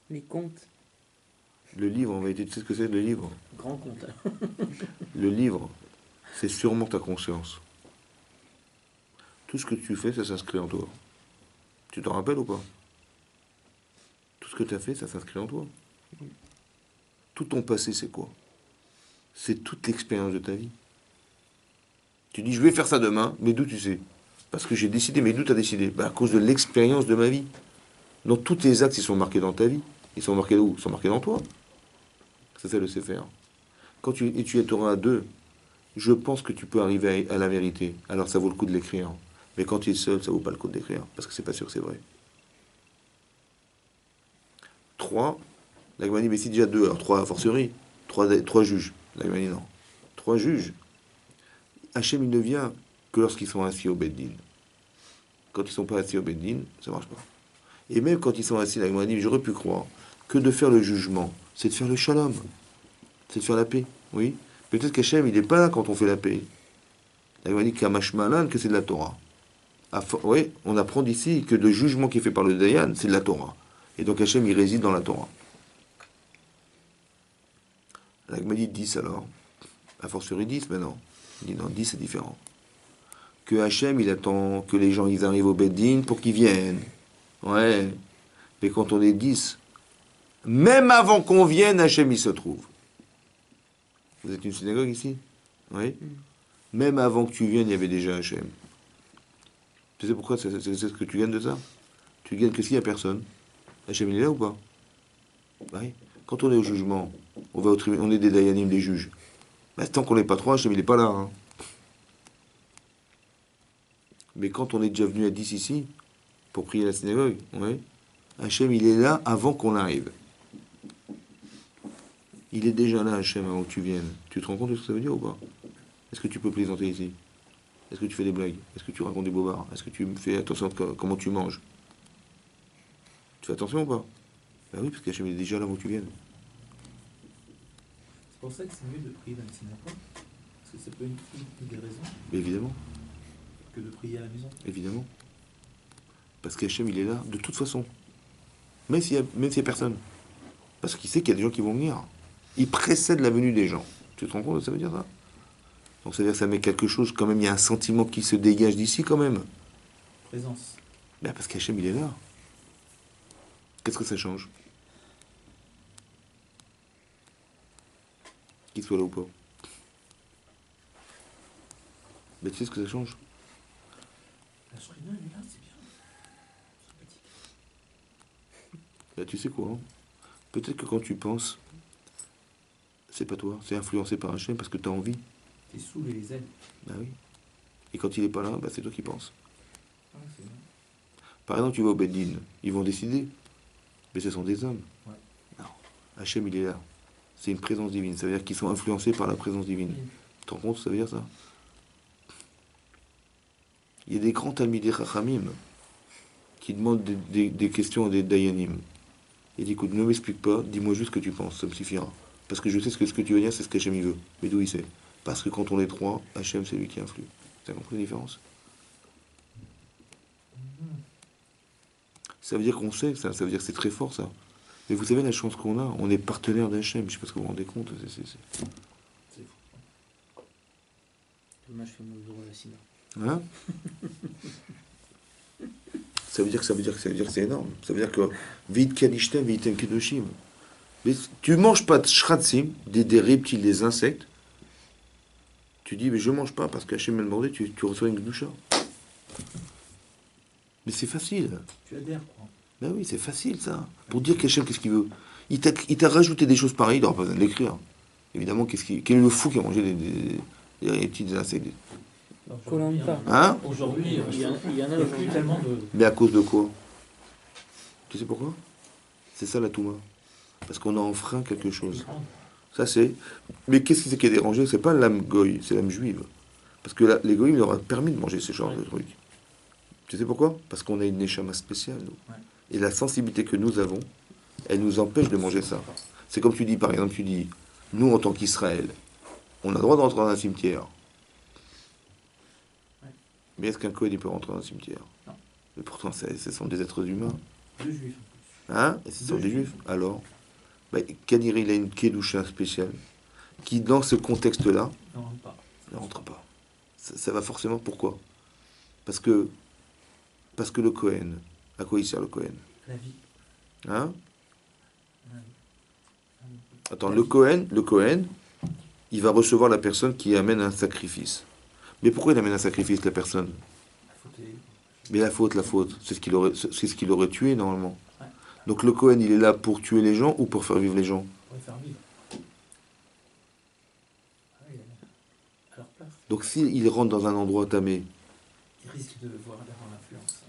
Les comptes. Le livre, en vérité, tu sais ce que c'est le livre? Grand compte. Le livre, c'est sûrement ta conscience. Tout ce que tu fais, ça s'inscrit en toi. Tu t'en rappelles ou pas? Tout ce que tu as fait, ça s'inscrit en toi. Tout ton passé, c'est quoi? C'est toute l'expérience de ta vie. Tu dis, je vais faire ça demain, mais d'où tu sais? Parce que j'ai décidé, mais d'où tu as décidé? À cause de l'expérience de ma vie. Donc tous tes actes, ils sont marqués dans ta vie. Ils sont marqués où? Ils sont marqués dans toi. C'est ça le Sefer. Quand tu étudies la Torah à deux, je pense que tu peux arriver à la vérité. Alors ça vaut le coup de l'écrire. Mais quand tu es seul, ça vaut pas le coup de l'écrire. Parce que c'est pas sûr que c'est vrai. 3. La Gemara dit, mais si déjà 2, alors 3 a fortiori, 3 juges. La Gemara dit non. 3 juges. Hachem, il ne vient que lorsqu'ils sont assis au Beddin. Quand ils ne sont pas assis au Beddin, ça ne marche pas. Et même quand ils sont assis, la Gemara dit, j'aurais pu croire que de faire le jugement, c'est de faire le shalom. C'est de faire la paix. Oui. Peut-être qu'Hachem, il n'est pas là quand on fait la paix. La Gemara dit qu'Amash Malan, que c'est de la Torah. Oui, on apprend d'ici que le jugement qui est fait par le Dayan, c'est de la Torah. Et donc Hachem, il réside dans la Torah. La Gemara dit 10 alors. A fortiori 10 maintenant. Il dit non, 10 c'est différent. Que Hachem, il attend que les gens ils arrivent au Beddin pour qu'ils viennent. Ouais. Mais quand on est 10, même avant qu'on vienne, Hachem, il se trouve. Vous êtes une synagogue ici? Oui. Même avant que tu viennes, il y avait déjà Hachem. Tu sais pourquoi c'est ce que tu gagnes de ça? Tu gagnes que s'il n'y a personne. Hachem, il est là ou pas? Oui. Quand on est au jugement, on va au tribunal, on est des dayanim, des juges. Bah, tant qu'on n'est pas trois, Hachem, il n'est pas là. Hein. Mais quand on est déjà venu à 10 ici, pour prier à la synagogue, ouais, Hachem, il est là avant qu'on arrive. Il est déjà là, Hachem, avant que tu viennes. Tu te rends compte de ce que ça veut dire ou pas? Est-ce que tu peux plaisanter ici? Est-ce que tu fais des blagues? Est-ce que tu racontes des bobards? Est-ce que tu fais attention à comment tu manges? Tu fais attention ou pas? Bah oui, parce qu'Hachem est déjà là avant que tu viennes. C'est pour ça que c'est mieux de prier dans les synagogues. Parce que c'est pas une des raisons Mais évidemment, que de prier à la maison. évidemment. Parce qu'Hachem, il est là, de toute façon. Même s'il y a personne. Parce qu'il sait qu'il y a des gens qui vont venir. Il précède la venue des gens. Tu te rends compte de ce que ça veut dire ça? Donc ça veut dire que ça met quelque chose, quand même, il y a un sentiment qui se dégage d'ici quand même. Présence. Ben parce qu'Hachem, il est là. Qu'est-ce que ça change? Qu'il soit là ou pas? Ben tu sais ce que ça change? La Shrina, elle est là, c'est bien. Sympathique. Ben tu sais quoi? Hein, peut-être que quand tu penses, c'est pas toi, c'est influencé par Hachem parce que tu as envie. T'es sous les ailes. Ben oui. Et quand il est pas là, ben c'est toi qui penses. Ah, c'est bien. Par exemple, tu vas au Beddin, ils vont décider. Mais ce sont des hommes. Ouais. Non. Hachem, il est là. C'est une présence divine. Ça veut dire qu'ils sont influencés par la présence divine. Oui. Tu te rends compte, ça veut dire ça? Il y a des grands Talmidei Chachamim qui demandent des questions à des Dayanim. Il dit, écoute, ne m'explique pas, dis-moi juste ce que tu penses, ça me suffira. Parce que je sais ce que tu veux dire, c'est ce qu'Hachem il veut. Mais d'où il sait? Parce que quand on est trois, Hachem, c'est lui qui influe. Tu as compris la différence? Ça veut dire qu'on sait, ça veut dire que c'est très fort, ça. Mais vous savez la chance qu'on a, on est partenaire d'Hachem, je sais pas ce que vous vous rendez compte. C'est fou. Moi, je fais mon bureau à la Sina. Hein? Ça veut dire que c'est énorme. Ça veut dire que vite kanishtem, vitem kedoshim. Mais tu manges pas de shratzim, des reptiles, des insectes. Tu dis, mais je mange pas parce qu'Hachem m'a demandé, tu reçois une gdoucha. Mais c'est facile. Tu adhères, quoi. Ben oui, c'est facile ça. Pour dire qu'Hachem, qu'est-ce qu'il veut? Il t'a rajouté des choses pareilles, il n'aura pas besoin de l'écrire. Évidemment, quel est le fou qui a mangé des reptiles, des insectes? Koh-Lanta. Hein? Aujourd'hui, Il y en a il y a aujourd'hui. plus tellement de. Mais à cause de quoi? Tu sais pourquoi? C'est ça la Touma. Parce qu'on a enfreint quelque chose. Ça c'est. Mais qu'est-ce qui c'est qui est dérangé? C'est pas l'âme goy, c'est l'âme juive. Parce que les goyim leur a permis de manger ce genre de trucs. Tu sais pourquoi? Parce qu'on a une neshama spéciale, nous. Ouais. Et la sensibilité que nous avons, elle nous empêche de manger ça. C'est comme tu dis, par exemple, nous en tant qu'Israël, on a le droit de rentrer dans un cimetière. Ouais. Mais est-ce qu'un Kohen il peut rentrer dans un cimetière? Non. Mais pourtant, ce sont des êtres humains. Deux juifs. Hein? Et ce sont des juifs. Alors, Kadir, il a une kedusha spéciale qui, dans ce contexte-là, Non, pas. ne rentre pas. Ça va forcément. Pourquoi? Parce que le Kohen, à quoi il sert le Kohen? La vie. Hein? Ouais. Attends, le Kohen, il va recevoir la personne qui amène un sacrifice. Mais pourquoi il amène un sacrifice, la personne? La faute est. Mais la faute, c'est ce qu'il aurait tué normalement. Ouais. Donc le Kohen, il est là pour tuer les gens ou pour faire vivre les gens? Pour les faire vivre. Ah oui, à leur place. Donc s'il rentre dans un endroit tamé, Ils risquent d'avoir l'influence.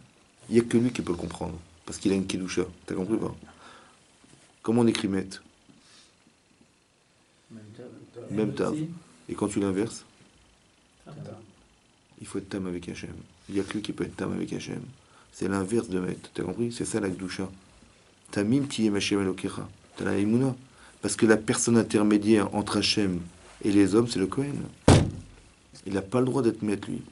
il n'y a que lui qui peut le comprendre. Parce qu'il a une kedusha. T'as compris ou pas? Comment on écrit met? Même tav. Et quand tu l'inverses, il faut être tam avec Hachem. Il n'y a que lui qui peut être tam avec Hachem. C'est l'inverse de met. T'as compris? C'est ça la kedusha. Tamim tiyem Hachem elokecha. T'as la imuna. Parce que la personne intermédiaire entre Hachem et les hommes, c'est le Kohen. Il n'a pas le droit d'être maître, lui.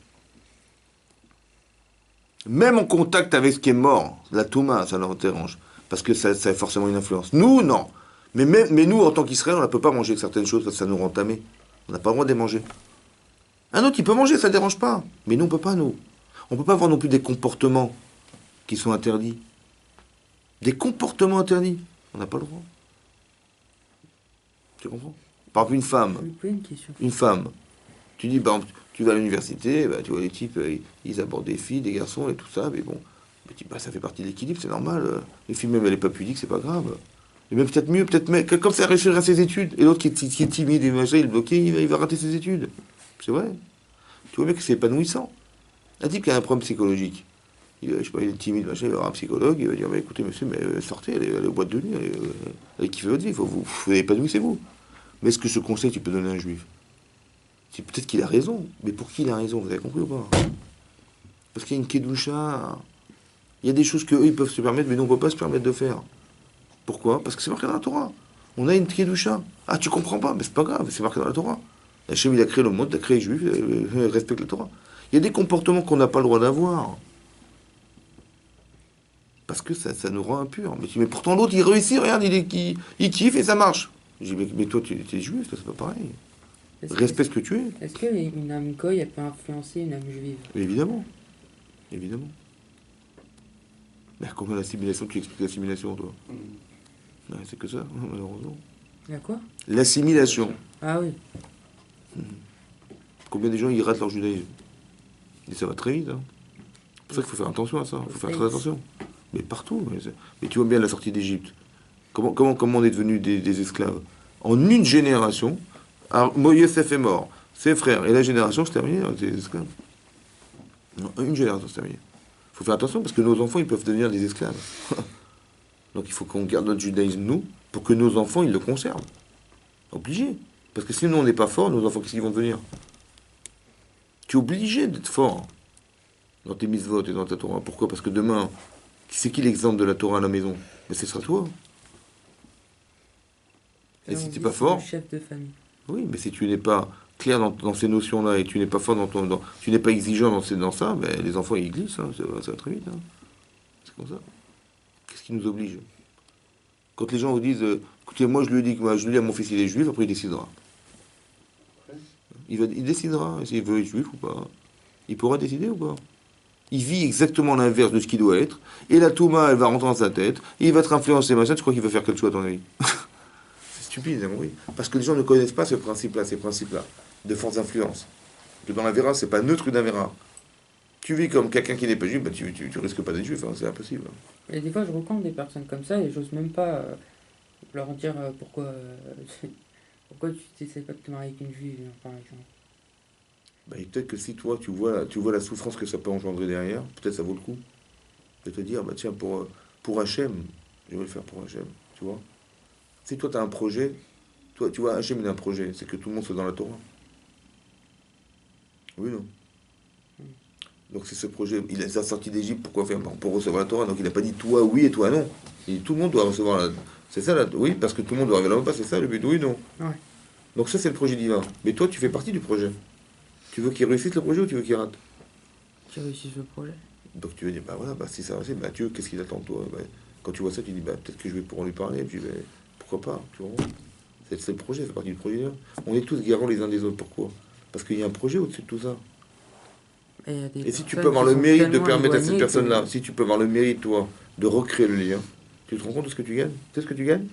Même en contact avec ce qui est mort, la Touma, ça leur dérange. Parce que ça a forcément une influence. Nous, non. Mais nous, en tant qu'Israël, on ne peut pas manger certaines choses parce que ça nous rend tamés. On n'a pas le droit de les manger. Un autre, il peut manger, ça ne dérange pas. Mais nous, on ne peut pas, nous. On ne peut pas avoir non plus des comportements qui sont interdits. Des comportements interdits. On n'a pas le droit. Tu comprends? Par exemple, une femme. Je lui pose une question. Une femme. Tu dis, par exemple, tu vas à l'université, tu vois les types, ils abordent des filles, des garçons et tout ça, mais bon, ça fait partie de l'équilibre, c'est normal. Les filles, même, elle n'est pas pudique, c'est pas grave. Et même peut-être mieux, comme ça réussir à ses études. Et l'autre qui est timide et machin, il est bloqué, il va rater ses études. C'est vrai. Tu vois bien que c'est épanouissant. Un type qui a un problème psychologique, je sais pas, il est timide, machin, il va voir un psychologue, il va dire, bah, écoutez monsieur, mais sortez, allez au boîte de nuit, allez kiffer votre vie, vous épanouissez-vous. Mais est-ce que ce conseil tu peux donner à un juif? C'est peut-être qu'il a raison, mais pour qui il a raison, vous avez compris ou pas? Parce qu'il y a une kedusha, il y a des choses qu'eux ils peuvent se permettre, mais nous on ne peut pas se permettre de faire. Pourquoi? Parce que c'est marqué dans la Torah. On a une kedusha. Ah, tu comprends pas, mais c'est pas grave, c'est marqué dans la Torah. Hachem, il a créé le monde, il a créé les juifs, respecte la Torah. Il y a des comportements qu'on n'a pas le droit d'avoir. Parce que ça nous rend impurs. Mais pourtant l'autre, il réussit, regarde, il kiffe et ça marche. Je dis, mais toi, tu es juif, toi, c'est pas pareil. Respecte ce que tu es. Est-ce qu'une âme goy, elle peut influencer une âme juive? Mais évidemment. Évidemment. Mais comment l'assimilation, tu expliques l'assimilation, toi? Ouais, c'est que ça, malheureusement. Il y a quoi? L'assimilation. Ah oui. Combien de gens ils ratent leur judaïsme? Et ça va très vite. Hein. C'est pour ça qu'il faut faire attention à ça. Il faut faire très attention. Mais partout. Mais tu vois bien la sortie d'Égypte. Comment on est devenu des esclaves? En une génération, Moïsef est mort. Ses frères et la génération se terminait avec des esclaves. En une génération se terminait. Il faut faire attention parce que nos enfants, ils peuvent devenir des esclaves. Donc il faut qu'on garde notre judaïsme, nous, pour que nos enfants, ils le conservent. Obligé. Parce que sinon, on n'est pas fort, nos enfants, qu'est-ce qu'ils vont devenir? Tu es obligé d'être fort dans tes mitzvot et dans ta Torah. Pourquoi? Parce que demain, c'est qui l'exemple de la Torah à la maison? Mais ce sera toi. Et si tu n'es pas fort... Chef de famille. Oui, mais si tu n'es pas clair dans ces notions-là et tu n'es pas fort tu n'es pas exigeant dans ça, ben, les enfants, ils glissent. Hein, ça va très vite. Hein. C'est comme ça. Qu'est-ce qui nous oblige? Quand les gens vous disent, écoutez, moi je lui dis à mon fils il est juif, après il décidera. Il décidera s'il veut être juif ou pas. Il pourra décider ou pas. Il vit exactement l'inverse de ce qu'il doit être, et la Touma, elle va rentrer dans sa tête, et il va être influencé, machin, tu crois qu'il va faire quel choix à ton avis? C'est stupide, hein, oui. Parce que les gens ne connaissent pas ce principe-là, ces principes-là, de fortes influences. Que dans la Vera, c'est pas neutre une Avera. Tu vis comme quelqu'un qui n'est pas juif, bah tu risques pas d'être juif, hein, c'est impossible. Et des fois, je rencontre des personnes comme ça et j'ose même pas leur dire pourquoi tu t'essayes pas de te marier avec une juive, par exemple. Bah, peut-être que si toi, tu vois la souffrance que ça peut engendrer derrière, peut-être ça vaut le coup de te dire, bah tiens, pour Hachem, je vais le faire pour Hachem, tu vois. Si toi, tu as un projet, toi, tu vois, Hachem, il a un projet, c'est que tout le monde soit dans la Torah. Oui, non. Donc c'est ce projet, il a sorti d'Égypte, pourquoi faire? Pour recevoir la Torah, donc il n'a pas dit toi oui et toi non. Il dit tout le monde doit recevoir la... C'est ça, oui, parce que tout le monde doit arriver là-bas, c'est ça le but, oui, non. Ouais. Donc ça, c'est le projet divin. Mais toi, tu fais partie du projet. Tu veux qu'il réussisse le projet ou tu veux qu'il rate? Qui réussisse le projet. Donc tu veux dire, bah voilà, bah, si ça réussit, bah Dieu, qu'est-ce qu'il attend de toi? Bah, quand tu vois ça, tu dis, bah peut-être que je vais pouvoir lui parler, et puis bah, pourquoi pas, tu vois. C'est le projet, ça fait partie du projet divin. On est tous garants les uns des autres, pourquoi? Parce qu'il y a un projet au-dessus de tout ça. Et si tu peux avoir le mérite de permettre à cette personne-là, si tu peux avoir le mérite, toi, de recréer le lien, tu te rends compte de ce que tu gagnes? Tu sais ce que tu gagnes?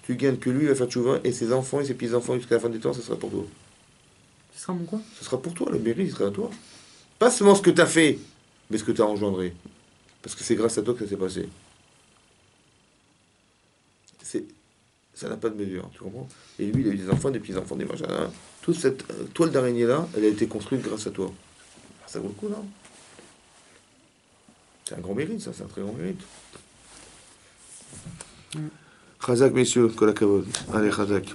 Tu gagnes que lui va faire tchouva et ses enfants et ses petits-enfants jusqu'à la fin des temps, ce sera pour toi. Ce sera mon quoi? Ce sera pour toi, le mérite, il sera à toi. Pas seulement ce que tu as fait, mais ce que tu as engendré. Parce que c'est grâce à toi que ça s'est passé. Ça n'a pas de mesure, tu comprends? Et lui, il a eu des enfants, des petits-enfants, des machins. Hein. Toute cette toile d'araignée-là, elle a été construite grâce à toi. Ça vaut le coup, non? C'est un grand mérite, ça, c'est un très grand mérite. Chazak, messieurs, Kol hakavod. Allez, Chazak.